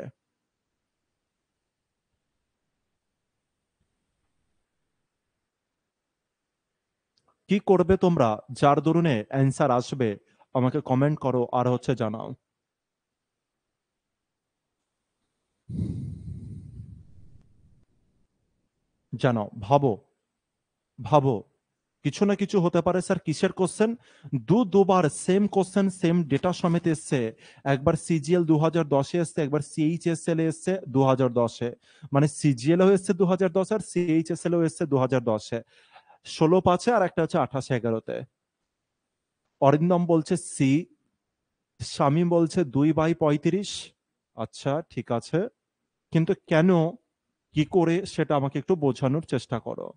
কি করবে তোমরা? যার দরুনে অ্যান্সার আসবে আমাকে কমেন্ট করো আর হচ্ছে জানাও। জানাও, ভাবো, ভাবো। কিছু না কিছু হতে পারে স্যার। কিসের কোশ্চেন? দুবার সেম কোশ্চেন সেম ডেটা সমেত এসছে। একবার সিজিএল 2010-এ এসছে, একবার সিএইচএসএল এ এসছে 2010-এ। মানে সিজিএল ও এসছে 2010 আর সিএইচএসএল ও এসছে 2010-এ। 16/5 আর একটা হচ্ছে 28/11-তে। অরিন্দম বলছে সি, শামীম বলছে 2/35। আচ্ছা ঠিক আছে, কিন্তু কেন, কি করে সেটা আমাকে একটু বোঝানোর চেষ্টা করো।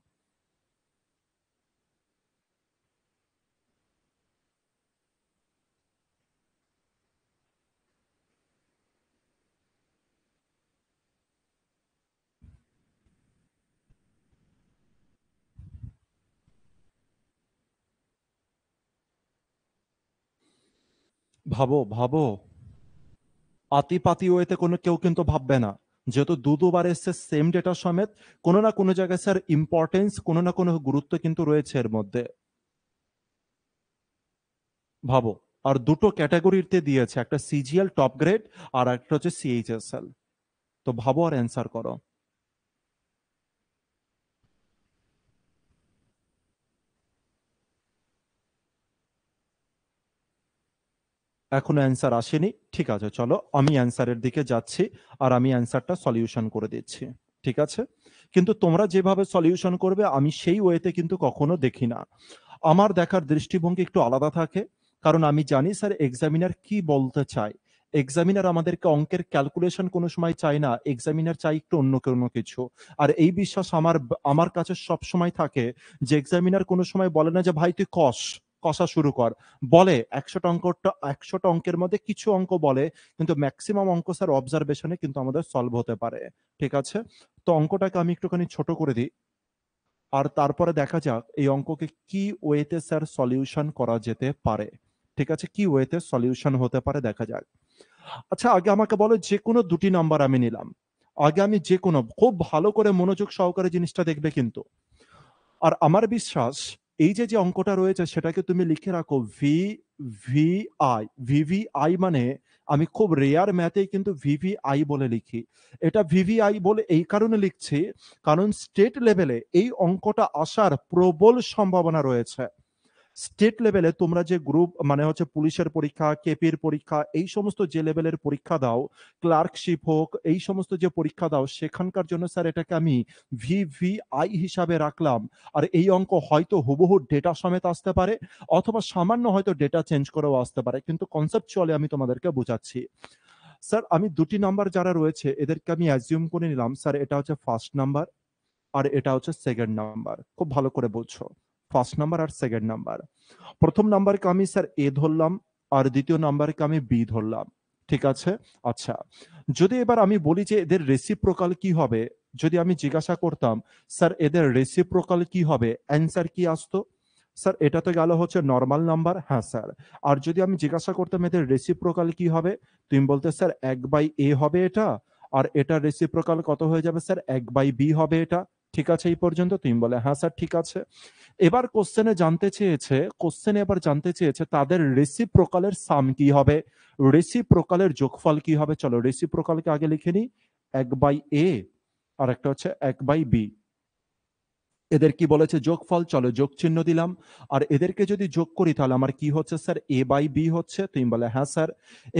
ভাবো ভাবো। আতিপাতি ওয়েতে কোনো কেউ কিন্তু ভাববে না, যেহেতু দুবার এসছে সেম ডেটা সমেত। কোনো না কোনো জায়গায় স্যার ইম্পর্টেন্স, কোনো না কোনো গুরুত্ব কিন্তু রয়েছে এর মধ্যে। ভাবো। আর দুটো ক্যাটাগরিতে দিয়েছে, একটা সিজিএল টপ গ্রেড আর একটা হচ্ছে সিএইচএসএল। তো ভাবো আর অ্যান্সার করো। এখনো অ্যান্সার আসেনি, ঠিক আছে, চলো আমি অ্যান্সারের দিকে যাচ্ছি আর আমি অ্যান্সারটা সলিউশন করে দিচ্ছি, ঠিক আছে? কিন্তু তোমরা যেভাবে সলিউশন করবে আমি সেই ওয়েতে কিন্তু কখনো দেখি না। আমার দেখার দৃষ্টিভঙ্গি একটু আলাদা থাকে, কারণ আমি জানি স্যার এক্সামিনার কি বলতে চায়। এক্সামিনার আমাদেরকে অঙ্কের ক্যালকুলেশন কোনো সময় চায় না, এক্সামিনার চাই একটু অন্য কোনো কিছু। আর এই বিশ্বাস আমার আমার কাছে সব সময় থাকে যে এক্সামিনার কোনো সময় বলে না যে ভাই তুই কষা শুরু কর। বলে 100টা অঙ্কের মধ্যে কিছু অঙ্ক বলে, কিন্তু ম্যাক্সিমাম অঙ্ক স্যার অবজারভেশনে কিন্তু আমাদের সলভ হতে পারে, ঠিক আছে? তো অঙ্কটাকে আমি একটুখানি ছোট করে দিই, আর তারপরে দেখা যাক এই অঙ্ককে কি ওয়েতে স্যার সলিউশন করা যেতে পারে, ঠিক আছে? কি ওয়েতে সলিউশন হতে পারে দেখা যাক। আচ্ছা, আগে আমাকে বলো, যে কোনো দুটি নাম্বার আমি নিলাম। আগে আমি যে কোনো, খুব ভালো করে মনোযোগ সহকারে জিনিসটা দেখবে কিন্তু। আর আমার বিশ্বাস এই যে যে অঙ্কটা রয়েছে সেটাকে তুমি লিখে রাখো ভিভিআই। ভিভিআই মানে, আমি খুব রেয়ার ম্যাথে কিন্তু ভিভিআই বলে লিখি। এটা ভিভিআই বলে এই কারণে লিখছি, কারণ স্টেট লেভেলে এই অঙ্কটা আসার প্রবল সম্ভাবনা রয়েছে। স্টেট লেভেলে তোমরা যে গ্রুপ মানে হচ্ছে পুলিশের পরীক্ষা, কেপির পরীক্ষা, এই সমস্ত যে লেভেলের পরীক্ষা দাও, ক্লার্কশিপ হোক, এই সমস্ত যে পরীক্ষা দাও, সেখানকার জন্য স্যার এটাকে আমি ভিভিআই হিসাবে রাখলাম। আর এই অঙ্ক হয়তো হুবহু ডেটা সমেত আসতে পারে, অথবা সামান্য হয়তো ডেটা চেঞ্জ করেও আসতে পারে, কিন্তু কনসেপচুয়ালি আমি তোমাদেরকে বোঝাচ্ছি। স্যার আমি দুটি নাম্বার যারা রয়েছে এদেরকে আমি অ্যাজিউম করে নিলাম স্যার এটা হচ্ছে ফার্স্ট নাম্বার আর এটা হচ্ছে সেকেন্ড নাম্বার। খুব ভালো করে বুঝছো, ফার্স্ট নাম্বার আর সেকেন্ড নাম্বার। প্রথম নাম্বারকে আমি স্যার এ ধরলাম, আর দ্বিতীয় নাম্বারকে আমি বি ধরলাম, ঠিক আছে? আচ্ছা, যদি এবার আমি বলি যে এদের রেসিপ্রোকাল কি হবে, যদি আমি জিজ্ঞাসা করতাম স্যার এদের রেসিপ্রোকাল কি হবে, অ্যান্সার কি আসতো? স্যার এটা তো গেল হচ্ছে নর্মাল নাম্বার, হ্যাঁ স্যার। আর যদি আমি জিজ্ঞাসা করতাম এদের রেসিপ্রোকাল কি হবে, তুমি বলতে স্যার 1/a হবে এটা, আর এটা রেসিপ্রোকাল কত হয়ে যাবে স্যার 1/b হবে এটা, ঠিক আছে? এই পর্যন্ত তুমি বলে হ্যাঁ স্যার ঠিক আছে। এবার কোশ্চেনে এবার জানতে চেয়েছে তাদের রেসিপ্রোকালের সাম কি হবে, রেসিপ্রোকালের যোগফল কি হবে। চলো রেসিপ্রোকালকে আগে লিখে নিই, 1/a আর একটা হচ্ছে 1/b। এদের কি বলেছে যোগফল, চলো যোগ চিহ্ন দিলাম। আর এদেরকে যদি যোগ করি তাহলে আমার কি হচ্ছে স্যার a/b হচ্ছে, তুমি বলে হ্যাঁ স্যার।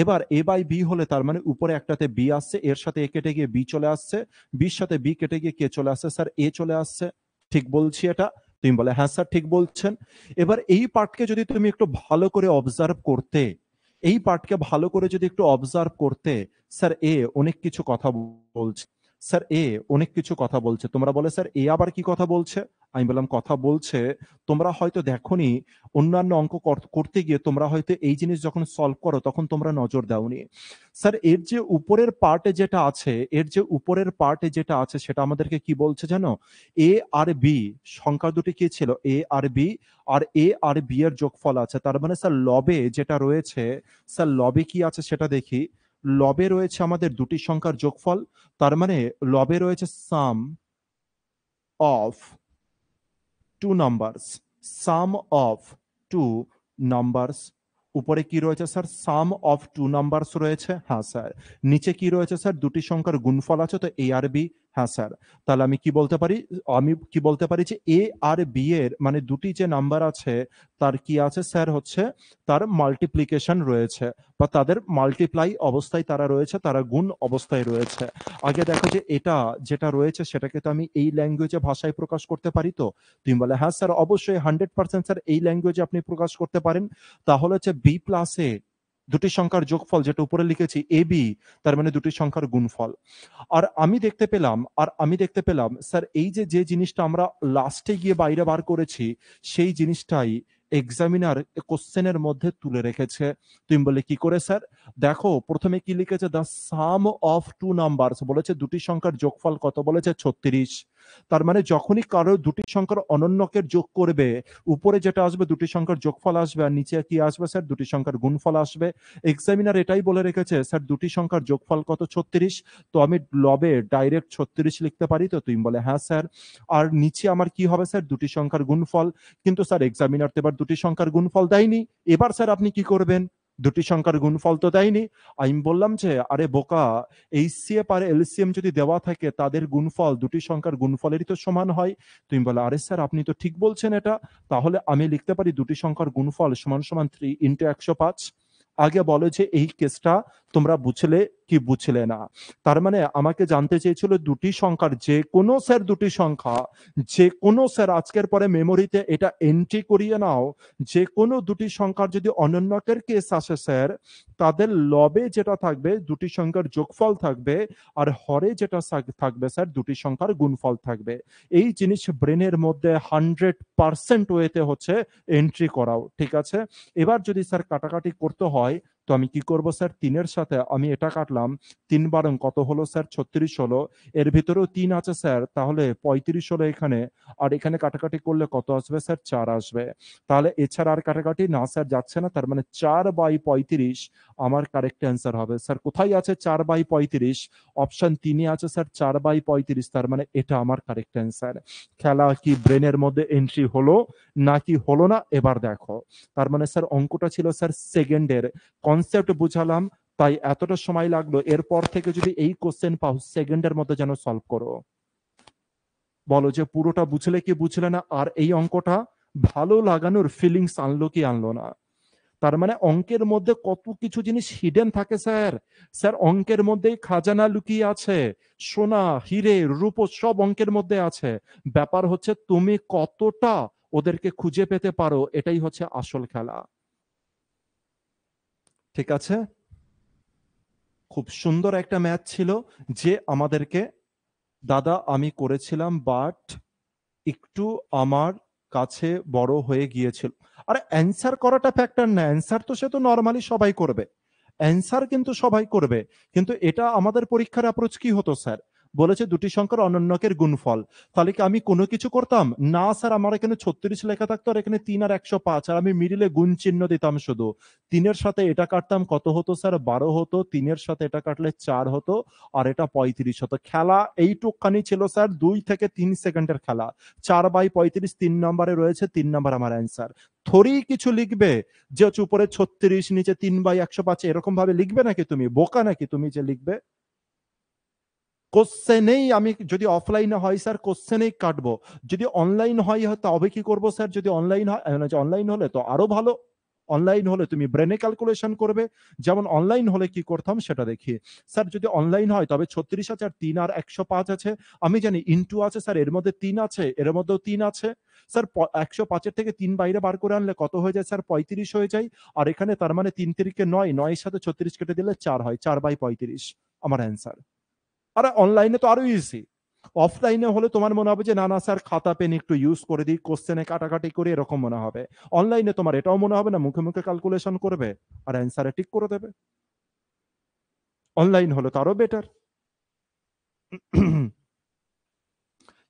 এবার a/b হলে তার মানে উপরে একটাতে b আসছে, এর সাথে a কেটে গিয়ে b চলে আসছে, বির সাথে b কেটে গিয়ে কে চলে আসছে স্যার a চলে আসছে, ঠিক বলছি এটা? তুমি বলে হ্যাঁ স্যার ঠিক বলছেন। এবার এই পার্টকে যদি তুমি একটু ভালো করে অবজার্ভ করতে, এই পার্টকে ভালো করে যদি একটু অবজার্ভ করতে, স্যার এ অনেক কিছু কথা বলছে, স্যার এ অনেক কিছু কথা বলছে। তোমরা বলে স্যার এ আবার কি কথা বলছে? আমি বললাম কথা বলছে, তোমরা হয়তো দেখোনি, অন্যান্য অঙ্ক করতে গিয়ে তোমরা হয়তো এই জিনিস যখন সলভ করো তখন তোমরা নজর দাওনি। স্যার এর যে উপরের পার্টে যেটা আছে, সেটা আমাদেরকে কি বলছে জানো? এ আর বি, সংখ্যা দুটি কি ছিল এ আর বি, আর এ আর বি এর যোগফল আছে। তার মানে স্যার লবে যেটা রয়েছে, স্যার লবে কি আছে সেটা দেখি। লবে রয়েছে আমাদের দুটি সংখ্যার যোগফল, তার মানে লবে রয়েছে sum of two numbers, sum of two numbers. উপরে কি রয়েছে sir? Sum of two numbers রয়েছে, হ্যাঁ স্যার। নিচে কি রয়েছে স্যার? দুটি সংখ্যার গুণফল আছে, তো এ আর বি, হ্যাঁ স্যার। তাহলে আমি কি বলতে পারি যে এ আর বি এর মানে দুটি যে নাম্বার আছে তার কি আছে স্যার, হচ্ছে তার মাল্টিপ্লিকেশন রয়েছে, বা তাদের মাল্টিপ্লাই অবস্থায় তারা রয়েছে, তারা গুণ অবস্থায় রয়েছে। আগে দেখো যে এটা যেটা রয়েছে সেটাকে তো আমি এই ল্যাঙ্গুয়েজে ভাষায় প্রকাশ করতে পারি। তো তুমি বলে হ্যাঁ স্যার অবশ্যই 100% স্যার এই ল্যাঙ্গুয়েজে আপনি প্রকাশ করতে পারেন। তাহলে হচ্ছে বি প্লাস এ, দুটি সংখ্যার যোগফল যেটা উপরে লিখেছি এ বি, তার মানে দুটি সংখ্যার গুণফল। আর আমি দেখতে পেলাম স্যার এই যে যে জিনিসটা আমরা লাস্টে গিয়ে বাইরে বার করেছি, সেই জিনিসটাই এক্সামিনার কোশ্চেনের মধ্যে তুলে রেখেছে। তুমি বলে কি করে স্যার? দেখো প্রথমে কি লিখেছে, the sum of two numbers, বলেছে দুটি সংখ্যার যোগফল কত, বলেছে 36। তার মানে যখনই কারো দুটি সংখ্যার অনন্যকের যোগ করবে, উপরে যেটা আসবে দুটি সংখ্যার যোগফল আসবে, আর নিচে কি আসবে স্যার? দুটি সংখ্যার গুণফল আসবে। এক্সামিনার এটাই বলে রেখেছে স্যার দুটি সংখ্যার যোগফল কত? 36। তো আমি লবে ডাইরেক্ট 36 লিখতে পারি তো? তুমি বলে হ্যাঁ স্যার। আর নিচে আমার কি হবে স্যার? দুটি সংখ্যার গুণফল। কিন্তু স্যার এক্সামিনার তো এবার দুটি সংখ্যার গুণফল দেয়নি। এবার স্যার আপনি কি করবেন? দুটি সংখ্যার গুণফল তো দেয়নি। আমি বললাম যে আরে বোকা, এইচসিএফ আর এলসিএম যদি দেওয়া থাকে তাদের গুণফল দুটি সংখ্যার গুণফলেরই তো সমান হয়। তুমি বলে আরে স্যার আপনি তো ঠিক বলছেন এটা। তাহলে আমি লিখতে পারি দুটি সংখ্যার গুণফল সমান সমান 3 ইন্টু 105। আগে বলো যে এই কেসটা তোমরা বুঝলে কি বুঝলে না? তার মানে আমাকে জানতে চেয়েছিল দুটি সংখ্যার যে কোনো স্যার, দুটি সংখ্যা যে কোনো স্যার, আজকের পরে মেমোরিতে এটা এন্ট্রি করিয়ে নাও, যে কোনো দুটি সংখ্যার যদি অনন্যকের কেস আসে স্যার, তাদের লবে যেটা থাকবে দুটি সংখ্যার যোগফল থাকবে, আর হরে যেটা থাকবে স্যার দুটি সংখ্যার গুণফল থাকবে। এই জিনিস ব্রেনের মধ্যে 100% ওয়েতে হচ্ছে এন্ট্রি করাও, ঠিক আছে? এবার যদি স্যার কাটাকাটি করতে হয়, তো আমি কি করব স্যার? 3 এর সাথে আমি এটা কাটলাম, 3 বারং কত হলো স্যার? 36 হলো। এর ভিতরেও 3 আছে স্যার, তাহলে 35 হলো এখানে। আর এখানে কাটাকাটি করলে কত আসবে স্যার? 4 আসবে। তাহলে এছাড়া আর কাটাকাটি না স্যার যাচ্ছে না, তার মানে 4/35 আমার কারেক্ট অ্যান্সার হবে। স্যার কোথায় আছে 4/35? অপশন 3 আছে স্যার 4/35, তার মানে এটা আমার কারেক্ট অ্যান্সার। খেলা কি ব্রেনের মধ্যে এন্ট্রি হলো নাকি হলো না? এবার দেখো। তার মানে স্যার অঙ্কটা ছিল স্যার সেকেন্ডের, কনসেপ্ট বুঝালাম তাই এতটা সময় লাগলো। এরপর থেকে যদি এই কোশ্চেন পাও, সেকেন্ডের মধ্যে যেন সলভ করো। বলো যে পুরোটা বুঝলে কি বুঝলে না, আর এই অঙ্কটা ভালো লাগানোর ফিলিংস আনলো কি আনলো না? তার মানে অঙ্কের মধ্যে কত কিছু জিনিস হিডেন থাকে স্যার। স্যার অঙ্কের মধ্যেই খাজানা লুকিয়ে আছে, সোনা হিরে রূপো সব অঙ্কের মধ্যে আছে। ব্যাপার হচ্ছে তুমি কতটা ওদেরকে খুঁজে পেতে পারো, এটাই হচ্ছে আসল খেলা। ঠিক আছে? খুব সুন্দর একটা ম্যাচ ছিল যে আমাদেরকে দাদা আমি করেছিলাম, বাট একটু আমার কাছে বড় হয়ে গিয়েছিল। আরে অ্যান্সার করাটা ফ্যাক্টর না, অ্যান্সার তো সে তো নর্মালি সবাই করবে, অ্যান্সার কিন্তু সবাই করবে। কিন্তু এটা আমাদের পরীক্ষার অ্যাপ্রোচ কি হতো স্যার? বলেছে দুটি সংখ্যার অনন্যকের গুণফল, তাহলে কি আমি কোনো কিছু করতাম না স্যার? আমার এখানে 36 লেখা থাকতো, আর এখানে 3 আর 105, আর আমি মিডিলে গুণ চিহ্ন দিতাম শুধু। 3-এর সাথে এটা কাটতাম, কত হতো স্যার? 12 হতো। 3-এর সাথে এটা কাটলে 4 হতো, আর এটা 35 হতো। খেলা এইটুকখানি ছিল স্যার, 2 থেকে 3 সেকেন্ডের খেলা। 4/35 3 নম্বরে রয়েছে, 3 নম্বর আমার অ্যান্সার। থরি কিছু লিখবে যে হচ্ছে উপরে 36 নিচে 3/105 এরকম ভাবে লিখবে নাকি? তুমি বোকা নাকি তুমি যে লিখবে? কোশ্চেনেই আমি যদি অফলাইনে হয় স্যার কোশ্চেনেই কাটবো। যদি অনলাইন হয় তবে কি করব স্যার? যদি অনলাইন হয়, অনলাইন হলে তো আরো ভালো। অনলাইন হলে তুমি ব্রেনে ক্যালকুলেশন করবে। যেমন অনলাইন হলে কি করতাম সেটা দেখি। স্যার যদি অনলাইন হয় তবে 36 আছে, আর 3 আর 105 আছে। আমি জানি ইনটু আছে স্যার, এর মধ্যে 3 আছে, এর মধ্যেও 3 আছে। স্যার 105 এর থেকে 3 বাইরে বার করে আনলে কত হয়ে যায় স্যার? 35 হয়ে যায়। আর এখানে তার মানে 3 তিরিকে 9, 9 এর সাথে 36 কেটে দিলে 4 হয়, 4/35 আমার অ্যান্সার। আরে অনলাইনে তো আরো ইজি। অফলাইনে হলে তোমার মনে হবে যে না না স্যার খাতা পেন একটু ইউজ করে দিই, কোশ্চেনে কাটাকাটি করে, এরকম মনে হবে। অনলাইনে তোমার এটাও মনে হবে না, মুখে মুখে ক্যালকুলেশন করবে আর অ্যান্সারে টিক করে দেবে। অনলাইন হলে তো আরো বেটার।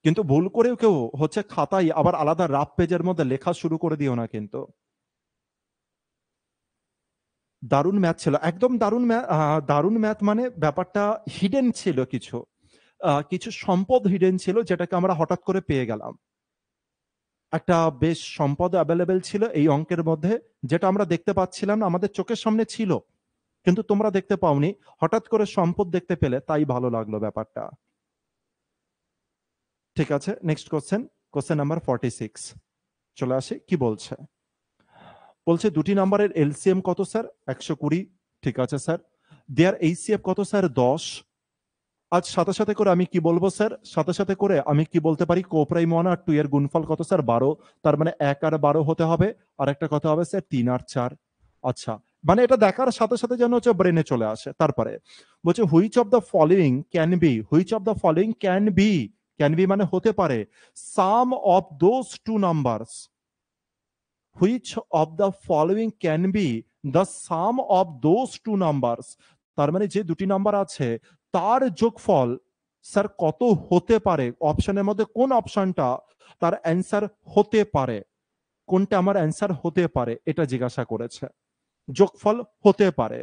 কিন্তু ভুল করেও কেউ হচ্ছে খাতায় আবার আলাদা রাফ পেজের মধ্যে লেখা শুরু করে দিও না কিন্তু। দারুণ ম্যাথ ছিল, একদম দারুণ ম্যাথ। দারুণ ম্যাথ মানে ব্যাপারটা হিডেন ছিল কিছু, কিছু সম্পদ হিডেন ছিল যেটাকে আমরা হঠাৎ করে পেয়ে গেলাম। একটা বেশ সম্পদ অ্যাভেলেবেল ছিল এই অঙ্কের মধ্যে, যেটা আমরা দেখতে পাচ্ছিলাম না, আমাদের চোখের সামনে ছিল কিন্তু তোমরা দেখতে পাওনি। হঠাৎ করে সম্পদ দেখতে পেলে, তাই ভালো লাগলো ব্যাপারটা। ঠিক আছে, নেক্সট কোশ্চেন, কোশ্চেন নাম্বার 46। চলে আসি কি বলছে। বলছে দুটি নাম্বারের এলসিএম কত স্যার? 120। ঠিক আছে স্যার। দেয়ার এইচসিএফ কত স্যার? 10। আজ সাথে সাথে করে আমি কি বলবো স্যার? সাথে সাথে করে আমি কি বলতে পারি? কোপ্রাইম 1 আর 2 এর গুণফল কত স্যার? 12। তার মানে 1 আর 12 হতে হবে। আর একটা কথা হবে স্যার 3 আর 4। আচ্ছা, মানে এটা দেখার সাথে সাথে যেন হচ্ছে ব্রেনে চলে আসে। তারপরে বলছে which of the following can be, which of the following can be, can be মানে হতে পারে, sum of those two numbers, which of the following can be the sum of those two numbers. তার মানে যে দুটি number আছে তার যোগফল স্যার কত হতে পারে, অপশনের মধ্যে কোন অপশনটা তার অ্যান্সার হতে পারে, কোনটা আমার অ্যান্সার হতে পারে, এটা জিজ্ঞাসা করেছে। যোগফল হতে পারে।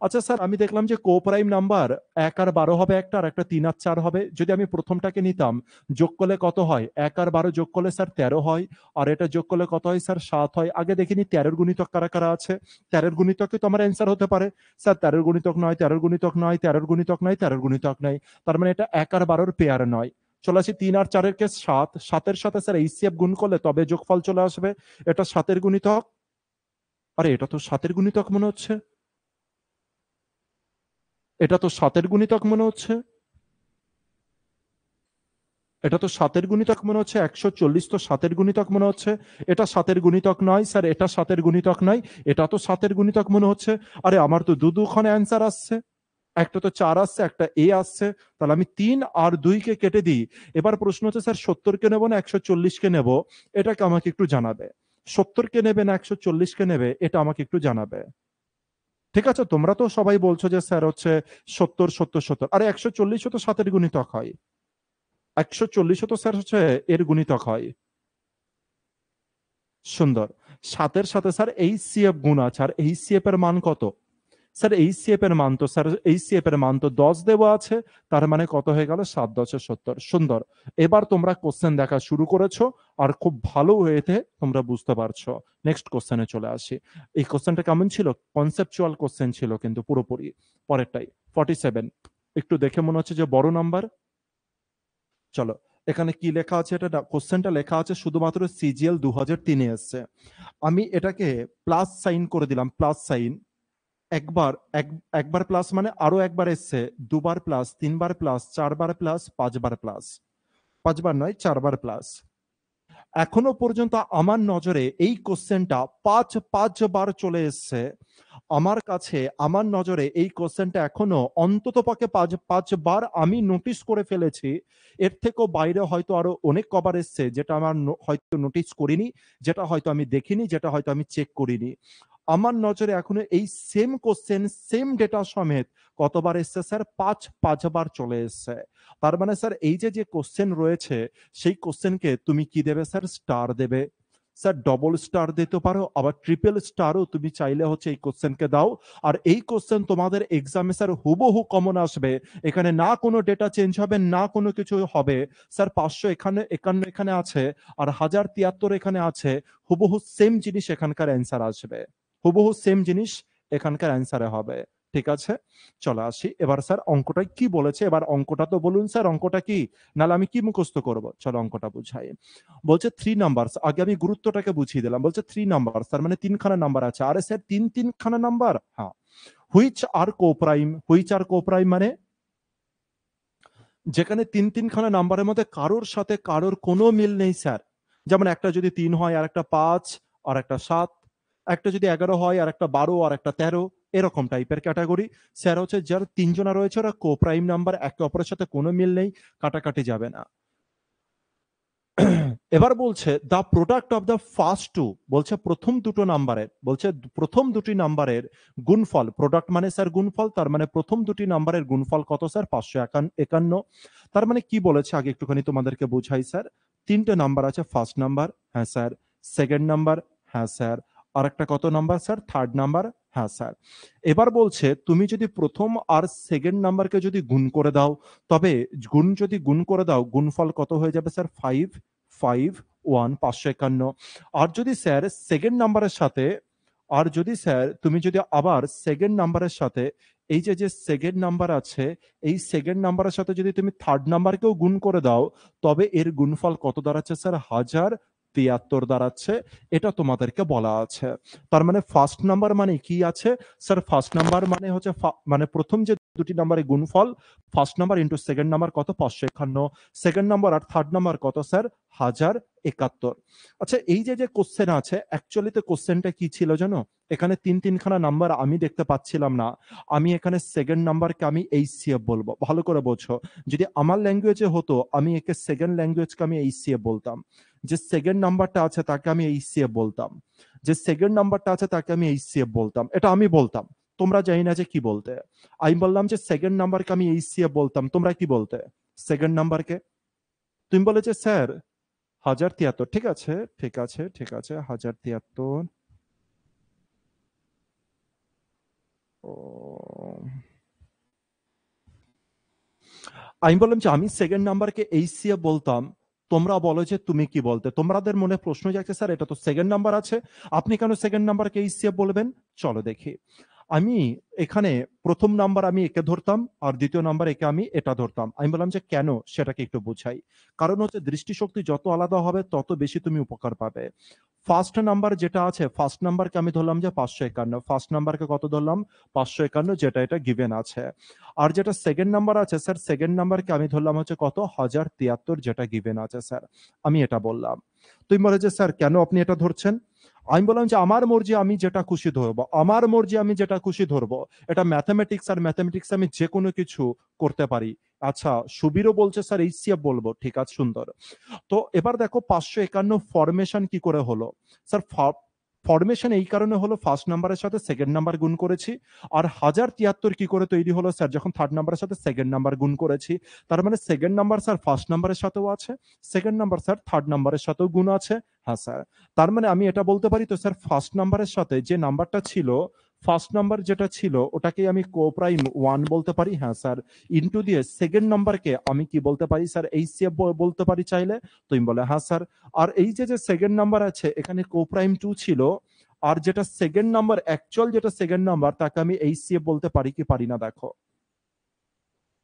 আচ্ছা স্যার, আমি দেখলাম যে কোপ্রাইম নাম্বার 1 আর 12 হবে একটা, আর একটা 3 আর 4 হবে। যদি আমি প্রথমটাকে নিতাম, যোগ করলে কত হয়? 1 আর 12 যোগ করলে স্যার 13 হয়, আর এটা যোগ করলে কত হয় স্যার? 7 হয়। আগে দেখিনি 13 গুণিতক কারা কারা আছে। 13 গুণিতকই তো আমার অ্যান্সার হতে পারে। স্যার 13 গুণিতক নয়, 13 গুণিতক নয়, 13 গুণিতক নয়, 13 গুণিতক নয়। তার মানে এটা 1 আর 12 পেয়ার নয়। চলে আসি 3 আর 4 এর কেস, 7। 7 এর সাথে স্যার এইচসিএফ গুণ করলে তবে যোগফল চলে আসবে। এটা 7 এর গুণিতক। আরে এটা তো 7 এর গুণিতক মনে হচ্ছে, এটা তো 7 এর গুণিতক মনে হচ্ছে, এটা তো 7 এর গুণিতক মনে হচ্ছে। 140 তো 7 এর গুণিতক মনে হচ্ছে। এটা 7 এর গুণিতক নয় স্যার, এটা 7 এর গুণিতক নয়, এটা তো 7 এর গুণিতক মনে হচ্ছে। আরে আমার তো দুখানে অ্যান্সার আসছে, একটা তো 4 আসছে, একটা এ আসছে। তাহলে আমি 3 আর 2 কে কেটে দিই। এবার প্রশ্ন হচ্ছে স্যার 70 কে নেব না 140 কে নেব, এটাকে আমাকে একটু জানাবে। 70 কে নেবে না 140 কে নেবে, এটা আমাকে একটু জানাবে। ঠিক আছে, তোমরা তো সবাই বলছো যে স্যার হচ্ছে 70 70 70, আরে 140 তো 7 এর গুণিতক হয়, 140 তো স্যার হচ্ছে এর গুণিতক হয়। সুন্দর। 7 এর সাথে স্যার এইচসিএফ গুণ আছে, আর এইচসিএফ এর মান কত? স্যার এইচসিএফ এর মান তো স্যার এইচসিএফ এর মান তো 10 দেওয়া আছে, তার মানে কত হয়ে গেল? 7 10 70। সুন্দর। এবার তোমরা কোশ্চেন দেখা শুরু করেছো, আর খুব ভালো ওয়েতে তোমরা বুঝতে পারছো। নেক্সট কোশ্চেনে চলে আসি। এই কোশ্চেনটা কেমন ছিল? কনসেপচুয়াল কোশ্চেন ছিল কিন্তু পুরোপুরি। পরেরটাই 47, একটু দেখে মনে হচ্ছে যে বড় নাম্বার। চলো, এখানে কি লেখা আছে, এটা কোশ্চেনটা লেখা আছে শুধুমাত্র সিজিএল 2003 এসছে। আমি এটাকে প্লাস সাইন করে দিলাম, প্লাস সাইন। একবার একবার প্লাস মানে আরো একবার এসছে, দুবার প্লাস, তিনবার প্লাস, চারবার প্লাস, পাঁচবার প্লাস। পাঁচবার নয়, চারবার প্লাস। এখনো পর্যন্ত আমার নজরে এই কোশ্চেনটা পাঁচবার চলে এসছে আমার কাছে। আমার নজরে এই কোশ্চেনটা এখনো অন্তত পক্ষে পাঁচবার আমি নোটিস করে ফেলেছি। এর থেকেও বাইরে হয়তো আরো অনেক কবার এসছে, যেটা আমার হয়তো নোটিস করিনি, যেটা হয়তো আমি দেখিনি, যেটা হয়তো আমি চেক করিনি। আমার নজরে এখনো এই সেম কোশ্চেন, সেম ডেটা সমেত কতবার এসছে স্যার? পাঁচবার চলে এসছে। তার মানে স্যার এই যে যে কোশ্চেন রয়েছে, সেই কোশ্চেনকে তুমি কি দেবে স্যার? স্টার দেবে। স্যার ডবল স্টার দিতে পারো, আবার ট্রিপল স্টারও তুমি চাইলে হচ্ছে এই কোশ্চেনকে দাও। আর এই কোশ্চেন তোমাদের এক্সামে স্যার হুবহু কমন আসবে। এখানে না কোনো ডেটা চেঞ্জ হবে, না কোনো কিছু হবে। স্যার 551 এখানে আছে, আর 1073 এখানে আছে। হুবহু সেম জিনিস এখানকার অ্যান্সার আসবে, হুবহু সেম জিনিস এখানকার অ্যান্সারে হবে। ঠিক আছে, চলে আসি এবার স্যার অঙ্কটা কি বলেছে। এবার অঙ্কটা তো বলুন স্যার, অঙ্কটা কি, নাহলে আমি কি মুখস্থ করব? চলো অঙ্কটা বুঝাই। বলছে 3 নাম্বার, আগে আমি গুরুত্বটাকে বুঝিয়ে দিলাম। বলছে 3 নাম্বার, তার মানে 3খানা নাম্বার আছে। আরে স্যার তিনখানা নাম্বার, হ্যাঁ। হুইচ আর কোপ্রাইম, হুইচ আর কোপ্রাইম মানে যেখানে তিনখানা নাম্বারের মধ্যে কারোর সাথে কারোর কোনো মিল নেই স্যার। যেমন একটা যদি 3 হয়, আর একটা 5, আর একটা 7, একটা যদি 11 হয়, আর একটা 12, আর একটা 13, এরকম টাইপের ক্যাটাগরি। স্যার হচ্ছে যারা তিনজনা রয়েছে ওরা কোপ্রাইম নাম্বার, একে অপরের সাথে কোনো মিল নেই, কাটাকাটি যাবে না। এবার বলছে the product of the first two, বলছে প্রথম দুটো নাম্বারের, বলছে প্রথম দুটি নাম্বারের গুণফল। প্রোডাক্ট মানে স্যার গুণফল, তার মানে প্রথম দুটি নাম্বারের গুণফল কত স্যার? 551। তার মানে কি বলেছে আগে একটুখানি তোমাদেরকে বুঝাই স্যার। তিনটে নাম্বার আছে, ফার্স্ট নাম্বার, হ্যাঁ স্যার। সেকেন্ড নাম্বার, হ্যাঁ স্যার। আর একটা কত নাম্বার স্যার? থার্ড নাম্বার, হ্যাঁ স্যার। এবার বলছে তুমি যদি প্রথম আর সেকেন্ড নাম্বারকে যদি গুণ করে দাও, তবে যদি গুণ করে দাও, গুণফল কত হয়ে যাবে স্যার? 551। আর যদি স্যার সেকেন্ড নাম্বারের সাথে, আর যদি স্যার তুমি যদি আবার সেকেন্ড নাম্বারের সাথে এই যে যে সেকেন্ড নাম্বার আছে, এই সেকেন্ড নাম্বারের সাথে যদি তুমি থার্ড নাম্বারকেও গুণ করে দাও, তবে এর গুণফল কত দাঁড়াচ্ছে স্যার? 1073 দাঁড়াচ্ছে। এটা তোমাদেরকে বলা আছে। তার মানে ফার্স্ট নাম্বার মানে কি আছে স্যার? ফার্স্ট নাম্বার মানে হচ্ছে মানে প্রথম যে দুটি নাম্বারের গুণফল, first number into second number কত? 551। সেকেন্ড নাম্বার আর থার্ড নাম্বার কত স্যার? 1071। আচ্ছা, এই যে যে কোশ্চেন আছে, অ্যাকচুয়ালিতে কোশ্চেনটা কি ছিল জানো? এখানে তিনখানা নাম্বার আমি দেখতে পাচ্ছিলাম না। আমি এখানে সেকেন্ড নাম্বারকে আমি এইচসিএফ বলবো, ভালো করে বোঝো। যদি আমার ল্যাঙ্গুয়েজে হতো, আমি একে সেকেন্ড ল্যাঙ্গুয়েজকে আমি এইচসিএফ বলতাম। যে সেকেন্ড নাম্বারটা আছে তাকে আমি এইচসিএফ বলতাম, যে সেকেন্ড নাম্বারটা আছে তাকে আমি এইচসিএফ বলতাম, এটা আমি বলতাম। তোমরা জানি না যে কি বলতে। আমি বললাম যে সেকেন্ড নাম্বারকে আমি এইচসিএফ বলতাম, তোমরা কি বলতে? সেকেন্ড নাম্বারকে। তুমি বলে যে স্যার 1073, ঠিক আছে ঠিক আছে ঠিক আছে 1073। ও, আমি বললাম যে আমি সেকেন্ড নাম্বারকে এইচসিএফ বলতাম, তোমরা বলো যে তুমি কি বলতে। তোমাদের মনে প্রশ্ন যাচ্ছে স্যার এটা তো সেকেন্ড নাম্বার আছে, আপনি কেন সেকেন্ড নাম্বারকে এইচসিএফ বলবেন? চলো দেখি। আমি এখানে প্রথম নাম্বার আমি একে ধরতাম, আর দ্বিতীয় নাম্বার একে আমি এটা ধরতাম। আমি বললাম যে কেন, সেটাকে একটু বুঝাই। কারণ হচ্ছে দৃষ্টিশক্তি যত আলাদা হবে তত বেশি তুমি উপকার পাবে। ফার্স্ট নাম্বার যেটা আছে, ফার্স্ট নাম্বারকে আমি ধরলাম যে 551, ফার্স্ট নাম্বারকে কত ধরলাম? 551, যেটা এটা গিভেন আছে। আর যেটা সেকেন্ড নাম্বার আছে স্যার, সেকেন্ড নাম্বারকে আমি ধরলাম হচ্ছে কত? 1073, যেটা গিভেন আছে স্যার। আমি এটা বললাম। তুমি বলে যে স্যার কেন আপনি এটা ধরছেন? আমি বললাম যে আমার মর্জি, আমি যেটা খুশি ধরবো, আমার মর্জি আমি যেটা খুশি ধরবো। এটা ম্যাথামেটিক্স, আর ম্যাথামেটিক্স আমি যে কোনো কিছু করতে পারি। আচ্ছা, সুবীরও বলছে স্যার এইচসিএফ বলবো, ঠিক আছে সুন্দর। তো এবার দেখো 551 ফরমেশন কি করে হলো? স্যার ফরমেশন এই কারণে হলো, ফার্স্ট নাম্বারের সাথে সেকেন্ড নাম্বার গুণ করেছি। আর 1073 কি করে তৈরি হলো স্যার? যখন থার্ড নাম্বারের সাথে সেকেন্ড নাম্বার গুণ করেছি। তার মানে সেকেন্ড নাম্বার স্যার ফার্স্ট নাম্বারের সাথেও আছে, সেকেন্ড নাম্বার স্যার থার্ড নাম্বারের সাথেও গুণ আছে। হ্যাঁ স্যার। তার মানে আমি এটা বলতে পারি তো স্যার, ফার্স্ট নাম্বারের সাথে যে নাম্বারটা ছিল, ফার্স্ট নাম্বার যেটা ছিল ওটাকে আমি কোপ্রাইম 1 বলতে পারি। হ্যাঁ স্যার। ইনটু দিয়ে সেকেন্ড নাম্বারকে আমি কি বলতে পারি স্যার? এইচসিএফ বলতে পারি চাইলে। তুমি বলে হ্যাঁ স্যার। আর এই যে যে সেকেন্ড নাম্বার আছে, এখানে কোপ্রাইম 2 ছিল। আর যেটা সেকেন্ড নাম্বার, অ্যাকচুয়াল যেটা সেকেন্ড নাম্বার, তাকে আমি এইচসিএফ বলতে পারি কি পারি না দেখো।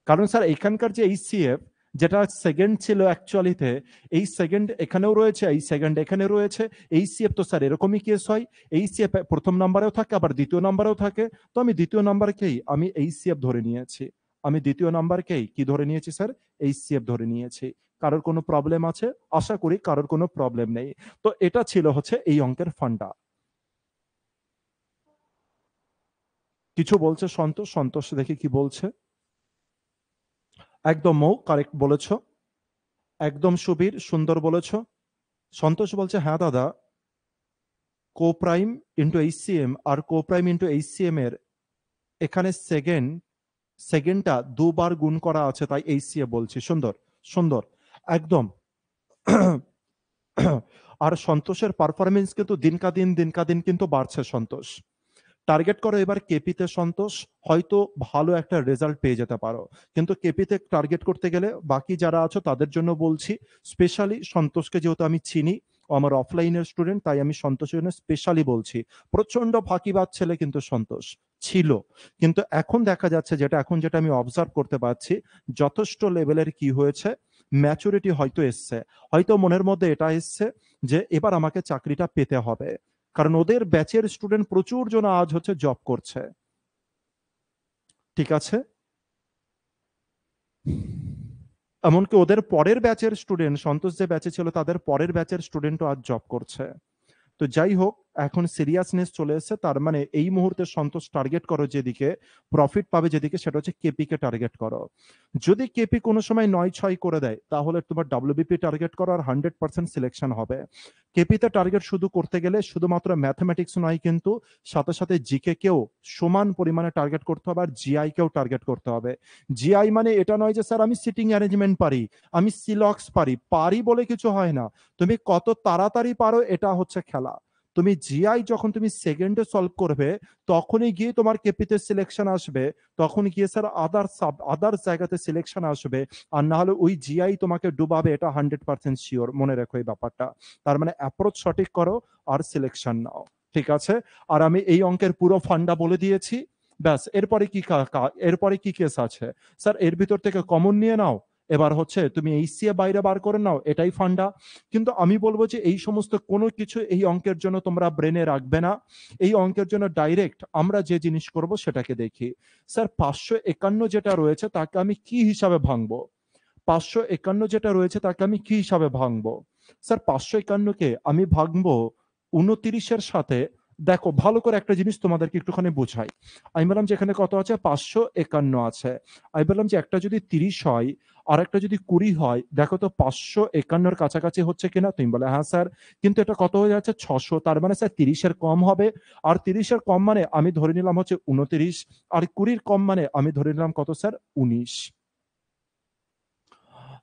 কারণ স্যার এখানকার যে এইচসিএফ, যেটা সেকেন্ড ছিল অ্যাকচুয়ালিতে, এই সেকেন্ড এখানেও রয়েছে, এই সেকেন্ড এখানে রয়েছে। এইচসিএফ তো স্যার এরকমই কেস হয়, এইচসিএফ প্রথম নাম্বারেও থাকে আবার দ্বিতীয় নাম্বারেও থাকে। তো আমি দ্বিতীয় নাম্বারকেই আমি এইচসিএফ ধরে নিয়েছি। আমি দ্বিতীয় নাম্বারকেই কি ধরে নিয়েছি স্যার? এইচসিএফ ধরে নিয়েছি। কারোর কোনো প্রবলেম আছে? আশা করি কারোর কোনো প্রবলেম নেই। তো এটা ছিল হচ্ছে এই অঙ্কের ফান্ডা। কিছু বলছে সন্তোষ? সন্তোষ দেখি কি বলছে। একদম মৌ কারেক্ট বলেছো। একদম সুবীর সুন্দর বলেছো। সন্তোষ বলছে হ্যাঁ দাদা, কোপ্রাইম ইন্টু এইচসিএম আর কোপ্রাইম ইন্টু এইচসিএম এর এখানে সেকেন্ডটা দুবার গুণ করা আছে, তাই এইচসিএম বলছি। সুন্দর সুন্দর, একদম। আর সন্তোষের পারফরমেন্স কিন্তু দিনকা দিন কিন্তু বাড়ছে সন্তোষ। টার্গেট করো এবার কেপিতে সন্তোষ, হয়তো ভালো একটা রেজাল্ট পেয়ে যেতে পারো। কিন্তু কেপিতে টার্গেট করতে গেলে বাকি যারা আছো তাদের জন্য বলছি, স্পেশালি সন্তোষকে যেহেতু আমি চিনি, ও আমার অফলাইনের স্টুডেন্ট, তাই আমি সন্তোষের জন্য স্পেশালি বলছি। প্রচন্ড ফাঁকিবাজ ছেলে কিন্তু সন্তোষ ছিল, কিন্তু এখন দেখা যাচ্ছে, যেটা আমি অবজার্ভ করতে পারছি, যথেষ্ট লেভেলের কি হয়েছে, ম্যাচুরিটি হয়তো এসছে। হয়তো মনের মধ্যে এটা এসছে যে এবার আমাকে চাকরিটা পেতে হবে। কারণ ওদের ব্যাচের স্টুডেন্ট প্রচুর জন আজ হচ্ছে জব করছে। ঠিক আছে। এমনকি ওদের পরের ব্যাচের স্টুডেন্ট, সন্তোষ যে ব্যাচে ছিল তাদের পরের ব্যাচের স্টুডেন্টও আজ জব করছে। তো যাই হোক, এখন সিরিয়াসনেস চলে এসেছে। তার মানে এই মুহূর্তে সন্তোষ টার্গেট করো যেদিকে প্রফিট পাবে, যেদিকে সেটা হচ্ছে কেপি কে টার্গেট করো। যদি কেপি কোনো সময় 9-6 করে দেয়, তাহলে তোমার ডাব্লিউবিপি টার্গেট করো, আর 100% সিলেকশন হবে। কেপিতে টার্গেট শুধু করতে গেলে শুধুমাত্র ম্যাথমেটিক্স নয়, কিন্তু সাথে সাথে জিকে কেও সমান পরিমাণে টার্গেট করতে হবে, আর জিআই কেও টার্গেট করতে হবে। জিআই মানে এটা নয় যে স্যার আমি সিটিং অ্যারেঞ্জমেন্ট পারি, আমি সিলক্স পারি, পারি বলে কিছু হয় না। তুমি কত তাড়াতাড়ি পারো এটা হচ্ছে খেলা। তুমি জিআই যখন তুমি সেকেন্ডে সলভ করবে, তখনই গিয়ে তোমার কেপিতে সিলেকশন আসবে, তখন গিয়ে স্যার আদার জায়গাতে সিলেকশন আসবে। আর না হলে ওই জিআই তোমাকে ডুবাবে, এটা 100% শিওর, মনে রেখো এই ব্যাপারটা। তার মানে অ্যাপ্রোচ সঠিক করো আর সিলেকশন নাও। ঠিক আছে। আর আমি এই অঙ্কের পুরো ফান্ডা বলে দিয়েছি। ব্যাস, এরপরে কি কেস আছে স্যার? এর ভিতর থেকে কমন নিয়ে নাও, এবার হচ্ছে তুমি এইচসিএ বাইরে বার করে নাও, এটাই ফান্ডা। কিন্তু আমি বলবো যে এই সমস্ত কোনো কিছু এই অঙ্কের জন্য তোমরা ব্রেনে রাখবে না। এই অঙ্কের জন্য ডাইরেক্ট আমরা যে জিনিস করব সেটাকে দেখি। স্যার 551 যেটা রয়েছে তাকে আমি কি হিসাবে ভাঙবো? 551 যেটা রয়েছে তাকে আমি কি হিসাবে ভাঙবো? স্যার 551 কে আমি ভাঙবো 29-এর সাথে। দেখো ভালো করে একটা জিনিস তোমাদেরকে একটুখানি বোঝাই। আমি বললাম যে এখানে কত আছে? 551 আছে। আমি বললাম যে একটা যদি 30 হয় আর একটা যদি 20 হয়, দেখো তো 551-র কাছাকাছি হচ্ছে কিনা? তুমি বলে হ্যাঁ স্যার। কিন্তু এটা কত হয়ে যাচ্ছে? 600। তার মানে স্যার 30-এর কম হবে। আর 30-এর কম মানে আমি ধরে নিলাম হচ্ছে 29, আর 20-র কম মানে আমি ধরে নিলাম কত স্যার? 19।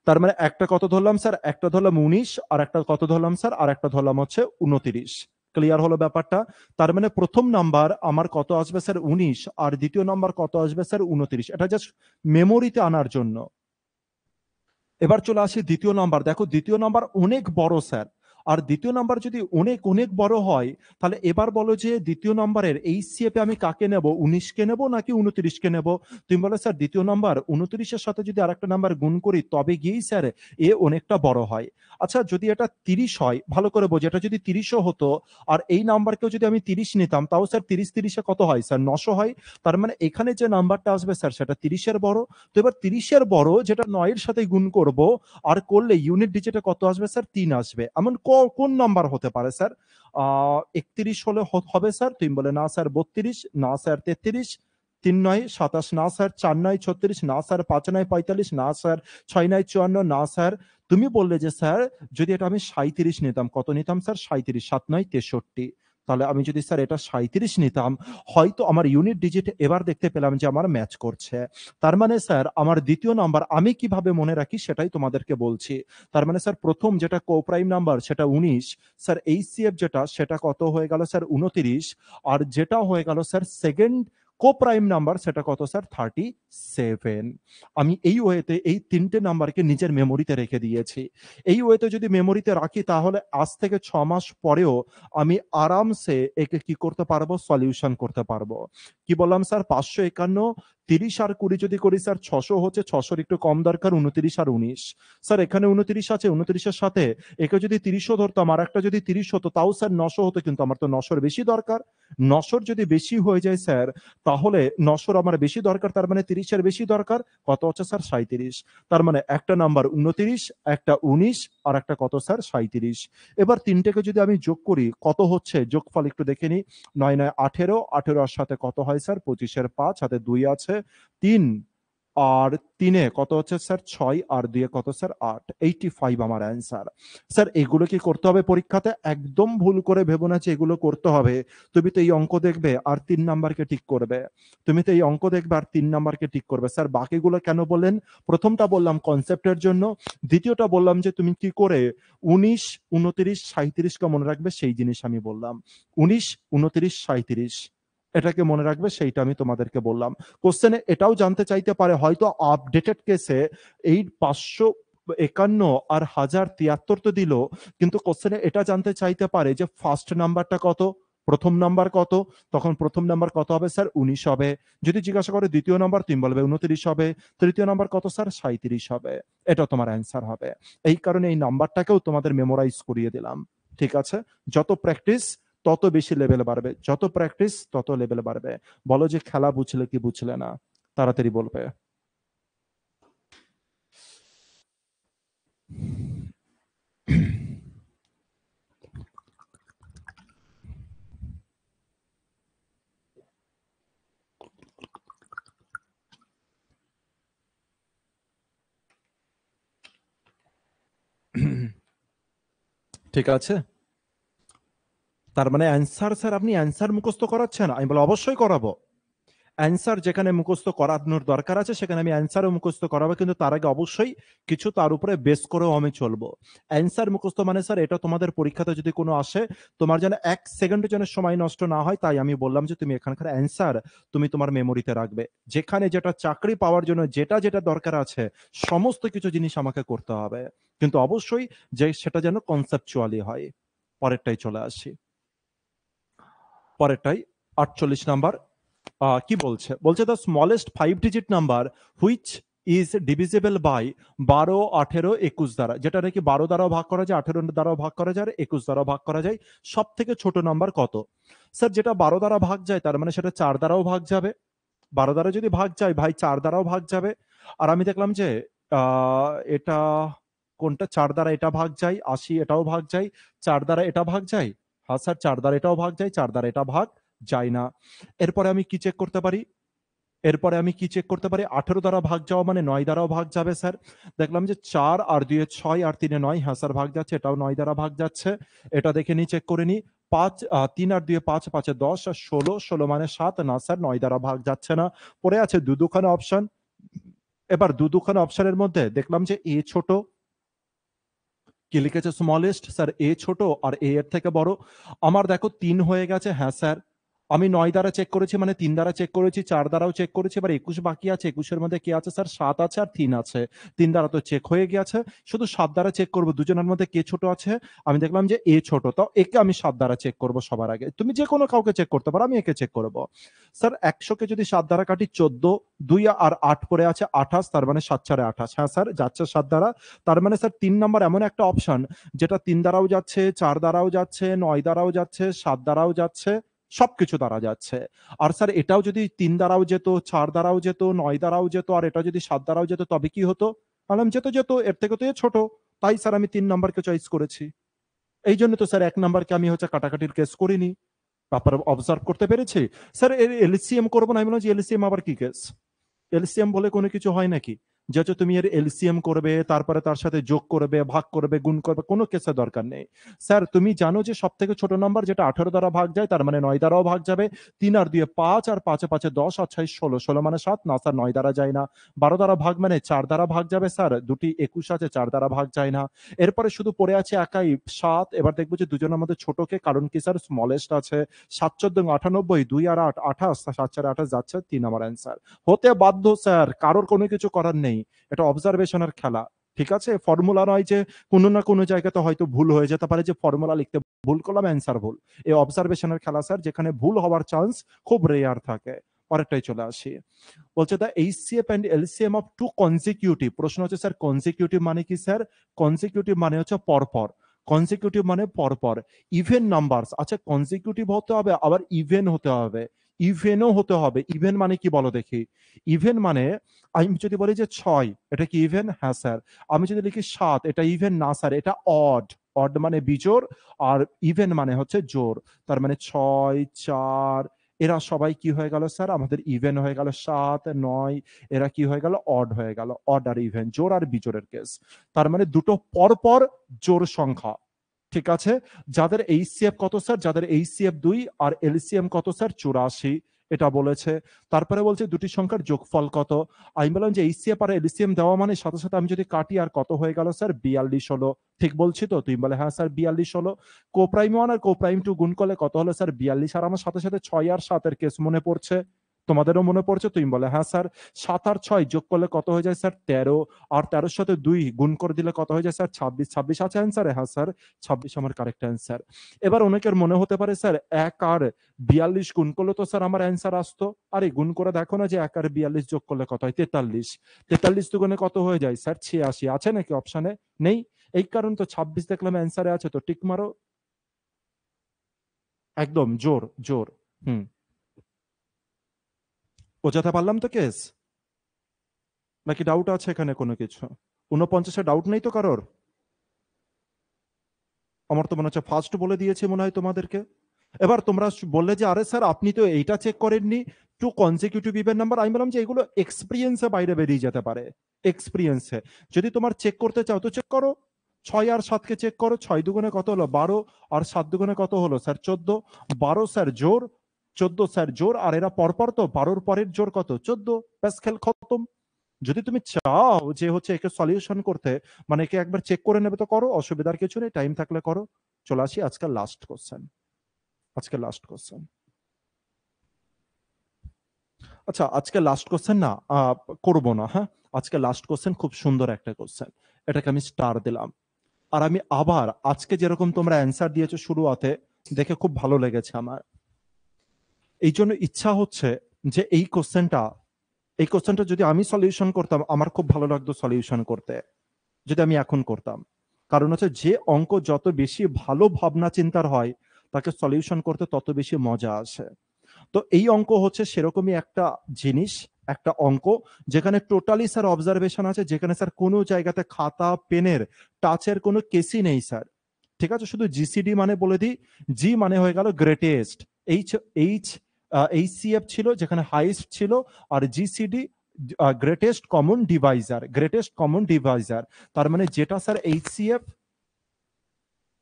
তার মানে একটা কত ধরলাম স্যার, একটা ধরলাম 19, আর একটা কত ধরলাম স্যার, আর একটা ধরলাম হচ্ছে 29। ক্লিয়ার হলো ব্যাপারটা? তার মানে প্রথম নাম্বার আমার কত আসবে স্যার 19, আর দ্বিতীয় নাম্বার কত আসবে স্যার 29। এটা জাস্ট মেমোরিতে আনার জন্য। এবার চলে আসি দ্বিতীয় নাম্বার। দেখো দ্বিতীয় নাম্বার অনেক বড় স্যার, আর দ্বিতীয় নাম্বার যদি অনেক অনেক বড় হয়, তাহলে এবার বলো যে দ্বিতীয় নাম্বারের এইচসিএফ এ আমি কাকে নেব, 19কে নেব নাকি 29কে নেব? তুমি বলো স্যার দ্বিতীয় নাম্বার 29-এর সাথে যদি আরেকটা নাম্বার গুণ করি তবে গিয়েই স্যার এ অনেকটা বড় হয়। আচ্ছা যদি এটা 30 হয়, ভালো করে বোঝো, এটা যদি 30ও হতো আর এই নাম্বারকেও যদি আমি 30 নিতাম, তাও স্যার 30-30-এ কত হয় স্যার, 900 হয়। তার মানে এখানে যে নাম্বারটা আসবে স্যার সেটা 30-এর বড়। তো এবার 30-এর বড় যেটা 9-এর সাথে গুণ করব, আর করলে ইউনিট ডিজিটে কত আসবে স্যার, 3 আসবে। এমন কোন নাম্বার হতে পারে স্যার? 31 হলে হবে স্যার? তুমি বলে না স্যার 32, না স্যার 33, 3 9 27, না স্যার 4 9 36, না স্যার 5 9 45, না স্যার 6 9 54, না স্যার। তুমি বললে যে স্যার যদি এটা আমি 37 নিতাম, কত নিতাম স্যার, 37, 7 9 63। তাহলে আমি যদি স্যার এটা 37 নিতাম, হয়তো আমার ইউনিট ডিজিট এবার দেখতে পেলাম যে আমার ম্যাচ করছে। তার মানে স্যার আমার দ্বিতীয় নাম্বার আমি কিভাবে মনে রাখি সেটাই তোমাদেরকে বলছি। তার মানে স্যার প্রথম যেটা কোপ্রাইম নাম্বার সেটা 19, স্যার এইচসিএফ যেটা সেটা কত হয়ে গেল স্যার 29, আর যেটা হয়ে গেল স্যার সেকেন্ড কোপ্রাইম নাম্বার সেটা কত স্যার 37। আমি এই ওয়েতে এই তিনটে নাম্বারকে নিজের মেমোরিতে রেখে দিয়েছি। এই ওয়েতে যদি মেমোরিতে রাখি তাহলে আজ থেকে 6 মাস পরেও আমি আরামসে একে কি করতে পারবো, সলিউশন করতে পারবো। কি বললাম স্যার, 551, 30 আর 20 যদি করি স্যার 600 হচ্ছে, 600 একটু কম দরকার, 29 আর 19। স্যার এখানে 29 আছে, 29-এর সাথে একে যদি 30ও ধরতাম আর একটা যদি 30 হতো তাও স্যার 900 হতো, কিন্তু আমার তো 900-র বেশি দরকার। 900-র যদি বেশি হয়ে যায় স্যার, তাহলে 900-র আমার বেশি দরকার, তার মানে 30-এর বেশি দরকার, কত হচ্ছে স্যার 37। তার মানে একটা নাম্বার 29, একটা 19, আর একটা কত স্যার 37। এবার তিনটেকে যদি আমি যোগ করি কত হচ্ছে, যোগফল একটু দেখে নিই। 9 9 18, 18-এর সাথে কত হয় স্যার 25-এর 5, হাতে 2 আছে 3, আর 3-এ কত হচ্ছে স্যার 6, আর 2-এ কত স্যার 8, 85 আমার অ্যান্সার। স্যার এগুলো কি করতে হবে পরীক্ষাতে? একদম ভুল করে ভেবো না যে এগুলো করতে হবে। তুমি তো এই অঙ্ক দেখবে আর 3 নাম্বারকে ঠিক করবে, তুমি তো এই অঙ্ক দেখবে আর 3 নাম্বারকে ঠিক করবে। স্যার বাকিগুলো কেন বললেন? প্রথমটা বললাম কনসেপ্টের জন্য, দ্বিতীয়টা বললাম যে তুমি কি করে 19 29 37কে মনে রাখবে সেই জিনিস আমি বললাম। 19 29 37 এটাকে মনে রাখবে সেইটা আমি তোমাদেরকে বললাম। কোশ্চেনে এটাও জানতে চাইতে পারে হয়তো আপডেটেড কেসে এই 551 আর 1073 তো দিল, কিন্তু কোশ্চেনে এটা জানতে চাইতে পারে যে ফার্স্ট নাম্বারটা কত, প্রথম নাম্বার কত। তখন প্রথম নাম্বার কত হবে স্যার 19 হবে। যদি জিজ্ঞাসা করে দ্বিতীয় নাম্বার তুমি বলবে 29 হবে। তৃতীয় নাম্বার কত স্যার 37 হবে। এটা তোমার অ্যান্সার হবে। এই কারণে এই নাম্বারটাকেও তোমাদের মেমোরাইজ করিয়ে দিলাম। ঠিক আছে? যত প্র্যাকটিস তত বেশি লেভেল বাড়বে, যত প্র্যাকটিস তত লেভেল বাড়বে। বলো যে খেলা বুঝলে কি বুঝলে না, তাড়াতাড়ি বলবে। ঠিক আছে? তার মানে অ্যান্সার স্যার আপনি অ্যান্সার মুখস্থ করাচ্ছেন? আমি বলে অবশ্যই করাবো। অ্যান্সার যেখানে মুখস্থ করানোর দরকার আছে সেখানে আমি অ্যান্সারও মুখস্থ করাবো, কিন্তু তার আগে অবশ্যই কিছু তার উপরে বেস করেও আমি চলবো। অ্যান্সার মুখস্থ মানে স্যার এটা তোমাদের পরীক্ষাতে যদি কোনো আসে, তোমার যেন 1 সেকেন্ডের জন্য সময় নষ্ট না হয়, তাই আমি বললাম যে তুমি এখানকার অ্যান্সার তুমি তোমার মেমোরিতে রাখবে। যেখানে যেটা চাকরি পাওয়ার জন্য যেটা যেটা দরকার আছে সমস্ত কিছু জিনিস আমাকে করতে হবে, কিন্তু অবশ্যই যে সেটা যেন কনসেপচুয়ালি হয়। পরেরটাই চলে আসি, পরেরটাই 48 নাম্বার। কি বলছে, বলছে the smallest 5 digit number which is divisible by 12 18 21 দ্বারা, যেটা নাকি 12 দ্বারাও ভাগ করা যায়, 18 দ্বারাও ভাগ করা যায়, আর 21 দ্বারাও ভাগ করা যায়। সব থেকে ছোট নাম্বার কত? স্যার যেটা 12 দ্বারা ভাগ যায় তার মানে সেটা 4 দ্বারাও ভাগ যাবে। 12 দ্বারা যদি ভাগ যায় ভাই 4 দ্বারাও ভাগ যাবে। আর আমি দেখলাম যে এটা কোনটা 4 দ্বারা এটা ভাগ যায়, 80 এটাও ভাগ যায়, 4 দ্বারা এটা ভাগ যায়। হ্যাঁ স্যার 4 দ্বারা এটাও ভাগ যায়, 4 দ্বারা এটা ভাগ যায় না। এরপরে আমি কি চেক করতে পারি? এরপরে আমি কি চেক করতে পারি? 18 দ্বারা ভাগ যাওয়া মানে 9 দ্বারাও ভাগ যাবে স্যার। দেখলাম যে 4 আর 2 এ 6 আর 3 এ 9, হ্যাঁ স্যার ভাগ যাচ্ছে, এটাও 9 দ্বারা ভাগ যাচ্ছে। এটা দেখে নি, চেক করে নি। 5 3 আর 2 এ 5, 5 এ 10 আর 16, 16 মানে 7, না স্যার 9 দ্বারা ভাগ যাচ্ছে না। পড়ে আছে দু দুখানে অপশন, এবার দুখানা অপশনের মধ্যে দেখলাম যে এ ছোট, কি লিখেছে স্মলেস্ট স্যার এ ছোট আর এ এর থেকে বড়। আমার দেখো 3 হয়ে গেছে, হ্যাঁ স্যার। আমি 9 দ্বারা চেক করেছি, মানে 3 দ্বারা চেক করেছি, 4 দ্বারাও চেক করেছি, এবার 21 বাকি আছে। 21 এর মধ্যে কি আছে স্যার? 7 আছে আর 3 আছে। 3 দ্বারা তো চেক হয়ে গেছে, শুধু 7 দ্বারা চেক করব। দুজনের মধ্যে কে ছোট আছে? আমি দেখলাম যে এ ছোট, তো একে আমি 7 দ্বারা চেক করব সবার আগে। তুমি যে কোনো কাউকে চেক করতে পারো, আমি একে চেক করব। স্যার 100 কে যদি 7 দ্বারা কাটি 14, 2 আর 8 পড়ে আছে 28, তার মানে 7 4 28। হ্যাঁ স্যার, যাচ্ছে 7 দ্বারা। তার মানে স্যার 3 নাম্বার এমন একটা অপশন যেটা 3 দ্বারাও যাচ্ছে, 4 দ্বারাও যাচ্ছে, 9 দ্বারাও যাচ্ছে, 7 দ্বারাও যাচ্ছে, সবকিছু দ্বারা যাচ্ছে। আর স্যার এটাও যদি 3 দ্বারাও যেত, 4 দ্বারাও যেত, 9 দ্বারাও যেত, আর এটা যদি 7 দ্বারাও যেত, তবে কি হতো? বললাম যেত যেত, এর থেকে তো এ ছোট। তাই স্যার আমি 3 নাম্বারকে চয়েস করেছি। এই জন্য তো স্যার 1 নাম্বারকে আমি হচ্ছে কাটাকাটির কেস করিনি। তারপরে অবজার্ভ করতে পেরেছি। স্যার এর এলসিএম করবো না, আমি বললাম যে এলসিএম আবার কি কেস? এলসিএম বলে কোনো কিছু হয় নাকি? যে হচ্ছে তুমি এর এলসিএম করবে, তারপরে তার সাথে যোগ করবে, ভাগ করবে, গুণ করবে, কোনো কেসের দরকার নেই। স্যার তুমি জানো যে সব থেকে ছোট নাম্বার যেটা 18 দ্বারা ভাগ যায়, তার মানে 9 দ্বারাও ভাগ যাবে। 3 আর 2 5, আর 5 এ 5 10, আর 6 16, 16 মানে 7। না স্যার 9 দ্বারা যায় না। 12 দ্বারা ভাগ মানে 4 দ্বারা ভাগ যাবে স্যার, দুটি 21 আছে, 4 দ্বারা ভাগ যায় না। এরপরে শুধু পড়ে আছে একাই 7। এবার দেখবো যে দুজনের মধ্যে ছোট কে, কারণ কি স্যার স্মলেস্ট আছে। 7 14 98, 2 আর 8 28, 7 4 28 যাচ্ছে 3 আমার অ্যান্সার। হতে বাধ্য স্যার, কারোর কোনো কিছু করার নেই। এটা অবজারভেশনের খেলা। ঠিক আছে, ফর্মুলা নয় যে কোনো না কোনো জায়গাতে হয়তো ভুল হয়ে যেতে পারে, যে ফর্মুলা লিখতে ভুল করলাম অ্যান্সার ভুল। এই অবজারভেশনের খেলা স্যার, যেখানে ভুল হওয়ার চান্স খুব রেয়ার থাকে। পরেরটাই চলে আসি। বলছে the HCF and LCM of two consecutive. প্রশ্ন হচ্ছে স্যার কনজিকিউটিভ মানে কি স্যার? কনজিকিউটিভ মানে হচ্ছে পরপর। কনজিকিউটিভ মানে পরপর। ইভেন নাম্বারস, আচ্ছা কনজিকিউটিভ হতে হবে, আবার ইভেন হতে হবে, ইভেনও হতে হবে। ইভেন মানে কি বলো দেখি? ইভেন মানে আমি যদি বলি যে 6, এটা কি ইভেন? হ্যাঁ স্যার। আমি যদি লিখি 7, এটা ইভেন না স্যার, এটা অড। অড মানে বিজোড়, আর ইভেন মানে হচ্ছে জোড়। তার মানে 6 4, এরা সবাই কি হয়ে গেল স্যার? আমাদের ইভেন হয়ে গেল। 7 9, এরা কি হয়ে গেল? অড হয়ে গেল। অড আর ইভেন, জোড় আর বিজোড়ের কেস। তার মানে দুটো পরপর জোড় সংখ্যা। ঠিক আছে। যাদের এইচসিএফ কত স্যার? যাদের এইচসিএফ 2 আর এলসিএম কত স্যার? 84, এটা বলেছে। তারপরে বলছে দুটি সংখ্যার যোগফল কত। আমি বললাম যে এইচসিএফ আর এলসিএম দেওয়া মানে সাথে সাথে আমি যদি কাটি, আর কত হয়ে গেল স্যার? 42 হলো। ঠিক বলছি তো? তুমি বলে হ্যাঁ স্যার 42 হলো। কোপ্রাইম 1 আর কোপ্রাইম 2 গুণ করলে কত হলো স্যার? 42। আর আমার সাথে সাথে 6 আর 7 এর কেস মনে পড়ছে। তোমাদেরও মনে পড়ছে? তুমি বলে হ্যাঁ স্যার। 7 আর 6 যোগ করলে কত হয়ে যায় স্যার? 13। আর 13 সাথে 2 গুণ করে দিলে কত হয়ে যায় স্যার? 26। 26 আছে অ্যান্সারে? হ্যাঁ স্যার, 26 আমার কারেক্ট অ্যান্সার। এবার অনেকের মনে হতে পারে স্যার 1 আর 42 গুণ করলে তো স্যার আমার অ্যান্সার আসতো। আরে গুণ করে দেখো না যে 1 আর 42 যোগ করলে কত হয়? 43। 43 দুগুণে কত হয়ে যায় স্যার? 86। আছে নাকি অপশনে? নেই। এই কারণ তো 26 দেখলাম অ্যান্সারে আছে, তো টিক মারো। একদম জোর জোর। হুম, বোঝাতে পারলাম তো কেস? নাকি ডাউট আছে এখানে কোনো কিছু? 49-এ ডাউট নেই তো কারোর? আমার তো মনে হচ্ছে ফার্স্ট বলে দিয়েছে মনে হয় তোমাদেরকে। এবার তোমরা বললে যে আরে স্যার আপনি তো এইটা চেক করেননি, টু কনজিকিউটিভ ইভেন নাম্বার। আমি বললাম যে এগুলো এক্সপিরিয়েন্সে বাইরে বেরিয়ে যেতে পারে। এক্সপিরিয়েন্সে যদি তোমার চেক করতে চাও তো চেক করো। 6 আর 7 কে চেক করো। 6 দুগুণে কত হলো? 12। আর 7 দুগুণে কত হলো স্যার? 14। 12 স্যার জোর, 14 স্যার জোর, আর এরা পরপর, তো 12-র পরের জোর কত? 14। ব্যাস, খেল খতম। যদি তুমি চাও যে হচ্ছে একে সলিউশন করতে, মানে একে একবার চেক করে নেবে, তো করো, অসুবিধার কিছু নেই, টাইম থাকলে করো। চলে আসি আজকে লাস্ট কোশ্চেন। আজকে লাস্ট কোশ্চেন। আচ্ছা আজকে লাস্ট কোশ্চেন না, করব না, হ্যাঁ। আজকে লাস্ট কোশ্চেন খুব সুন্দর একটা কোশ্চেন, এটাকে আমি স্টার দিলাম। আর আমি আবার আজকে যেরকম তোমরা অ্যান্সার দিয়েছো শুরুতে, দেখে খুব ভালো লেগেছে আমার। এই জন্য ইচ্ছা হচ্ছে যে এই কোশ্চেনটা যদি আমি সলিউশন করতাম, আমার খুব ভালো লাগতো সলিউশন করতে, যদি আমি এখন করতাম। কারণ হচ্ছে যে অঙ্ক যত বেশি ভালো ভাবনা চিন্তার হয়, তাকে সলিউশন করতে তত বেশি মজা আসে। তো এই অঙ্ক হচ্ছে সেরকমই একটা জিনিস, একটা অঙ্ক যেখানে টোটালি স্যার অবজারভেশন আছে, যেখানে স্যার কোনো জায়গাতে খাতা পেনের টাচের কোনো কেসই নেই স্যার। ঠিক আছে, শুধু জিসিডি মানে বলে দিই। জি মানে হয়ে গেল গ্রেটেস্ট। এইচ এইচ এইচসিএফ ছিল যেখানে হাইস্ট ছিল, আর GCD greatest common divisor. Greatest common divisor, তার মানে যেটা স্যার এইচসিএফ,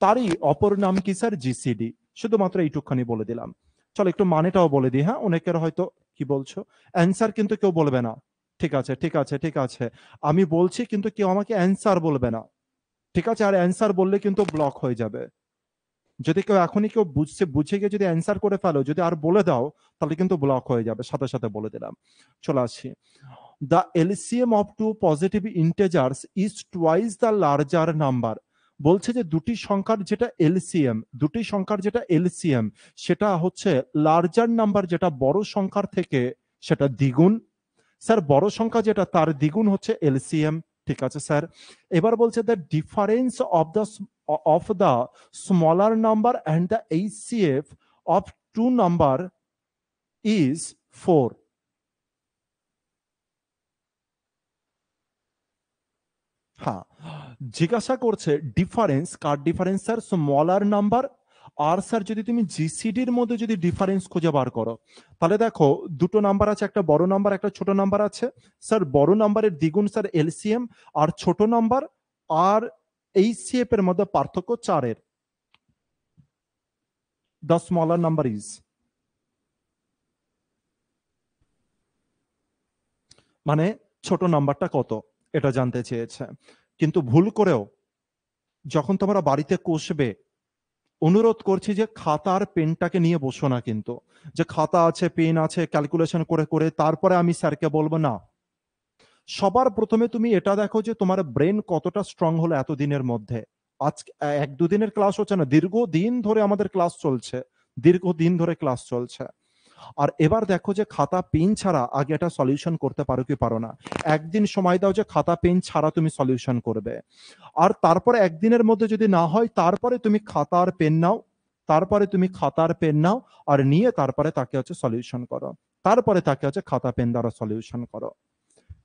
তারই অপর নাম কি স্যার? জিসিডি। শুধুমাত্র এইটুকখানি বলে দিলাম। চলো একটু মানেটাও বলে দিই, হ্যাঁ, অনেকের হয়তো কি বলছো অ্যান্সার কিন্তু কেউ বলবে না। ঠিক আছে, ঠিক আছে, ঠিক আছে। আমি বলছি কিন্তু কেউ আমাকে অ্যান্সার বলবে না। ঠিক আছে? আর অ্যান্সার বললে কিন্তু ব্লক হয়ে যাবে। যদি কেউ এখনই কেউ বুঝে গিয়ে যদি অ্যান্সার করে ফেলো, যদি আর বলে দাও, তাহলে কিন্তু ব্লক হয়ে যাবে। সাথে, সাথে বলে দিলাম। চলে আসি। The LCM of two positive integers is twice the larger number. বলছে যে দুটি সংখ্যার যেটা এলসিএম, দুটি সংখ্যার যেটা এলসিএম, সেটা হচ্ছে লার্জার নাম্বার, যেটা বড় সংখ্যার থেকে সেটা দ্বিগুণ। স্যার বড় সংখ্যা যেটা তার দ্বিগুণ হচ্ছে এলসিএম। ঠিক আছে স্যার। এবার বলছে the difference of the smaller number and the HCF of two number is 4। হ্যাঁ, জিজ্ঞাসা করছে ডিফারেন্স কার ডিফারেন্স স্যার? Smaller number. আর স্যার যদি তুমি জিসিডির মধ্যে যদি ডিফারেন্স খুঁজে বার করো, তাহলে দেখো দুটো নাম্বার আছে, একটা বড় নাম্বার একটা ছোট নাম্বার আছে। স্যার বড় নাম্বারের দ্বিগুণ স্যার এলসিএম, আর ছোট নাম্বার আর এইচসিএফ এর মধ্যে পার্থক্য 4-এর। দ্য স্মলার নাম্বার ইজ, মানে ছোট নাম্বারটা কত এটা জানতে চেয়েছে। কিন্তু ভুল করেও যখন তোমরা বাড়িতে কষবে, অনুরোধ করছি যে খাতা আর পেনটাকে নিয়ে বসো না, কিন্তু যে খাতা আছে পেন আছে ক্যালকুলেশন করে করে তারপরে আমি স্যারকে বলবো না। সবার প্রথমে তুমি এটা দেখো যে তোমার ব্রেন কতটা স্ট্রং হলো এতদিনের মধ্যে। আজ এক দুদিনের ক্লাস হচ্ছে না, দীর্ঘদিন ধরে আমাদের ক্লাস চলছে, দীর্ঘদিন ধরে ক্লাস চলছে। আর এবার দেখো যে খাতা পেন ছাড়া আগে এটা সলিউশন করতে পারো কি পারো না। একদিন সময় দাও যে খাতা পেন ছাড়া তুমি সলিউশন করবে। আর তারপরে একদিনের মধ্যে যদি না হয়, তারপরে তুমি খাতা আর পেন নাও, তারপরে তুমি খাতা আর পেন নাও, আর নিয়ে তারপরে তাকে হচ্ছে সলিউশন করো, তারপরে তাকে হচ্ছে খাতা পেন দ্বারা সলিউশন করো।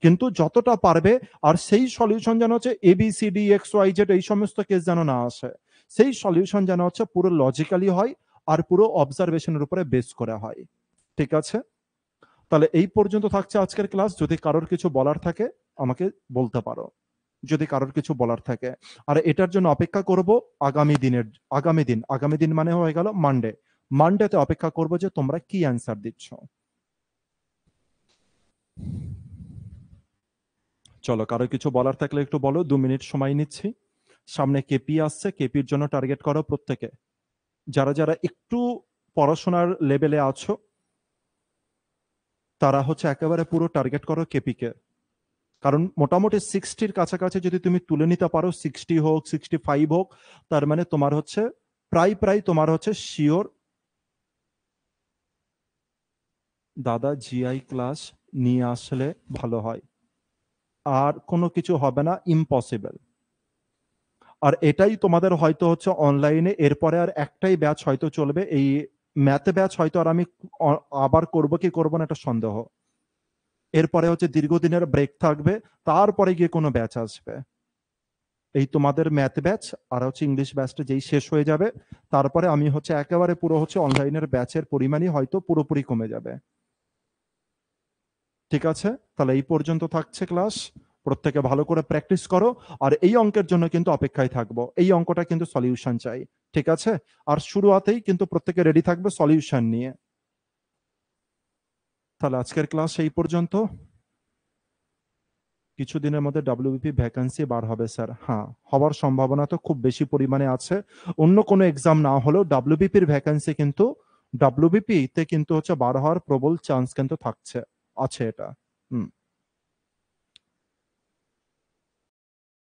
কিন্তু যতটা পারবে, আর সেই সলিউশন যেন হচ্ছে এবিসিডি এক্স ওয়াই জেড এই সমস্ত কেস যেন না আসে। সেই সলিউশন যেন হচ্ছে পুরো লজিক্যালি হয়, আর পুরো অবজারভেশনের উপরে বেস করে হয়। ঠিক আছে? তাহলে এই পর্যন্ত থাকছে আজকের ক্লাস। যদি কারোর কিছু বলার থাকে আমাকে বলতে পারো, যদি কারোর কিছু বলার থাকে। আর এটার জন্য অপেক্ষা করব আগামী দিন মানে হয়ে গেল মানডে। মানডেতে অপেক্ষা করব যে তোমরা কি অ্যান্সার দিচ্ছ। চলো, কারো কিছু বলার থাকলে একটু বলো, 2 মিনিট সময় নিচ্ছি। সামনে কেপি আসছে, কেপির জন্য টার্গেট করো প্রত্যেকে। যারা যারা একটু পড়াশোনার লেভেলে আছো, তারা হচ্ছে একেবারে পুরো টার্গেট করো কেপিকে। কারণ মোটামুটি 60-র কাছাকাছি যদি তুমি তুলে নিতে পারো, 60 হোক 65 হোক, তার মানে তোমার হচ্ছে প্রায় প্রায় তোমার হচ্ছে শিওর দাদা জিআই ক্লাস নিয়ে আসলে ভালো হয়। আর কোনো কিছু হবে না, ইম্পসিবল। আর এটাই তোমাদের হয়তো হচ্ছে অনলাইনে, এরপরে আর একটাই ব্যাচ হয়তো চলবে, এই ম্যাথ ব্যাচ হয়তো আর আমি আবার করব কি করব না এটা সন্দেহ। এরপরে হচ্ছে দীর্ঘদিনের ব্রেক থাকবে, তারপরে গিয়ে কোনো ব্যাচ আসবে। এই তোমাদের ম্যাথ ব্যাচ আর হচ্ছে ইংলিশ ব্যাচটা যেই শেষ হয়ে যাবে, তারপরে আমি হচ্ছে একেবারে পুরো হচ্ছে অনলাইনের ব্যাচের পরিমাণই হয়তো পুরোপুরি কমে যাবে। ঠিক আছে? তাহলে এই পর্যন্ত থাকছে ক্লাস। প্রত্যেকে ভালো করে প্র্যাকটিস করো। আর এই অঙ্কের জন্য কিন্তু অপেক্ষায় থাকবো, এই অঙ্কটা কিন্তু সলিউশন চাই। ঠিক আছে? আর শুরুতেই কিন্তু প্রত্যেকে রেডি থাকবে সলিউশন নিয়ে। তাহলে আজকের ক্লাস এই পর্যন্ত। কিছুদিনের মধ্যে ডাব্লিউবিপি ভ্যাকেন্সি বার হবে স্যার। হ্যাঁ, হওয়ার সম্ভাবনা তো খুব বেশি পরিমাণে আছে। অন্য কোনো এক্সাম না হলেও ডাব্লিউবিপির ভ্যাকেন্সি কিন্তু, ডাব্লিউবিপি তে কিন্তু হচ্ছে বার হওয়ার প্রবল চান্স কিন্তু থাকছে, আছে এটা। হুম।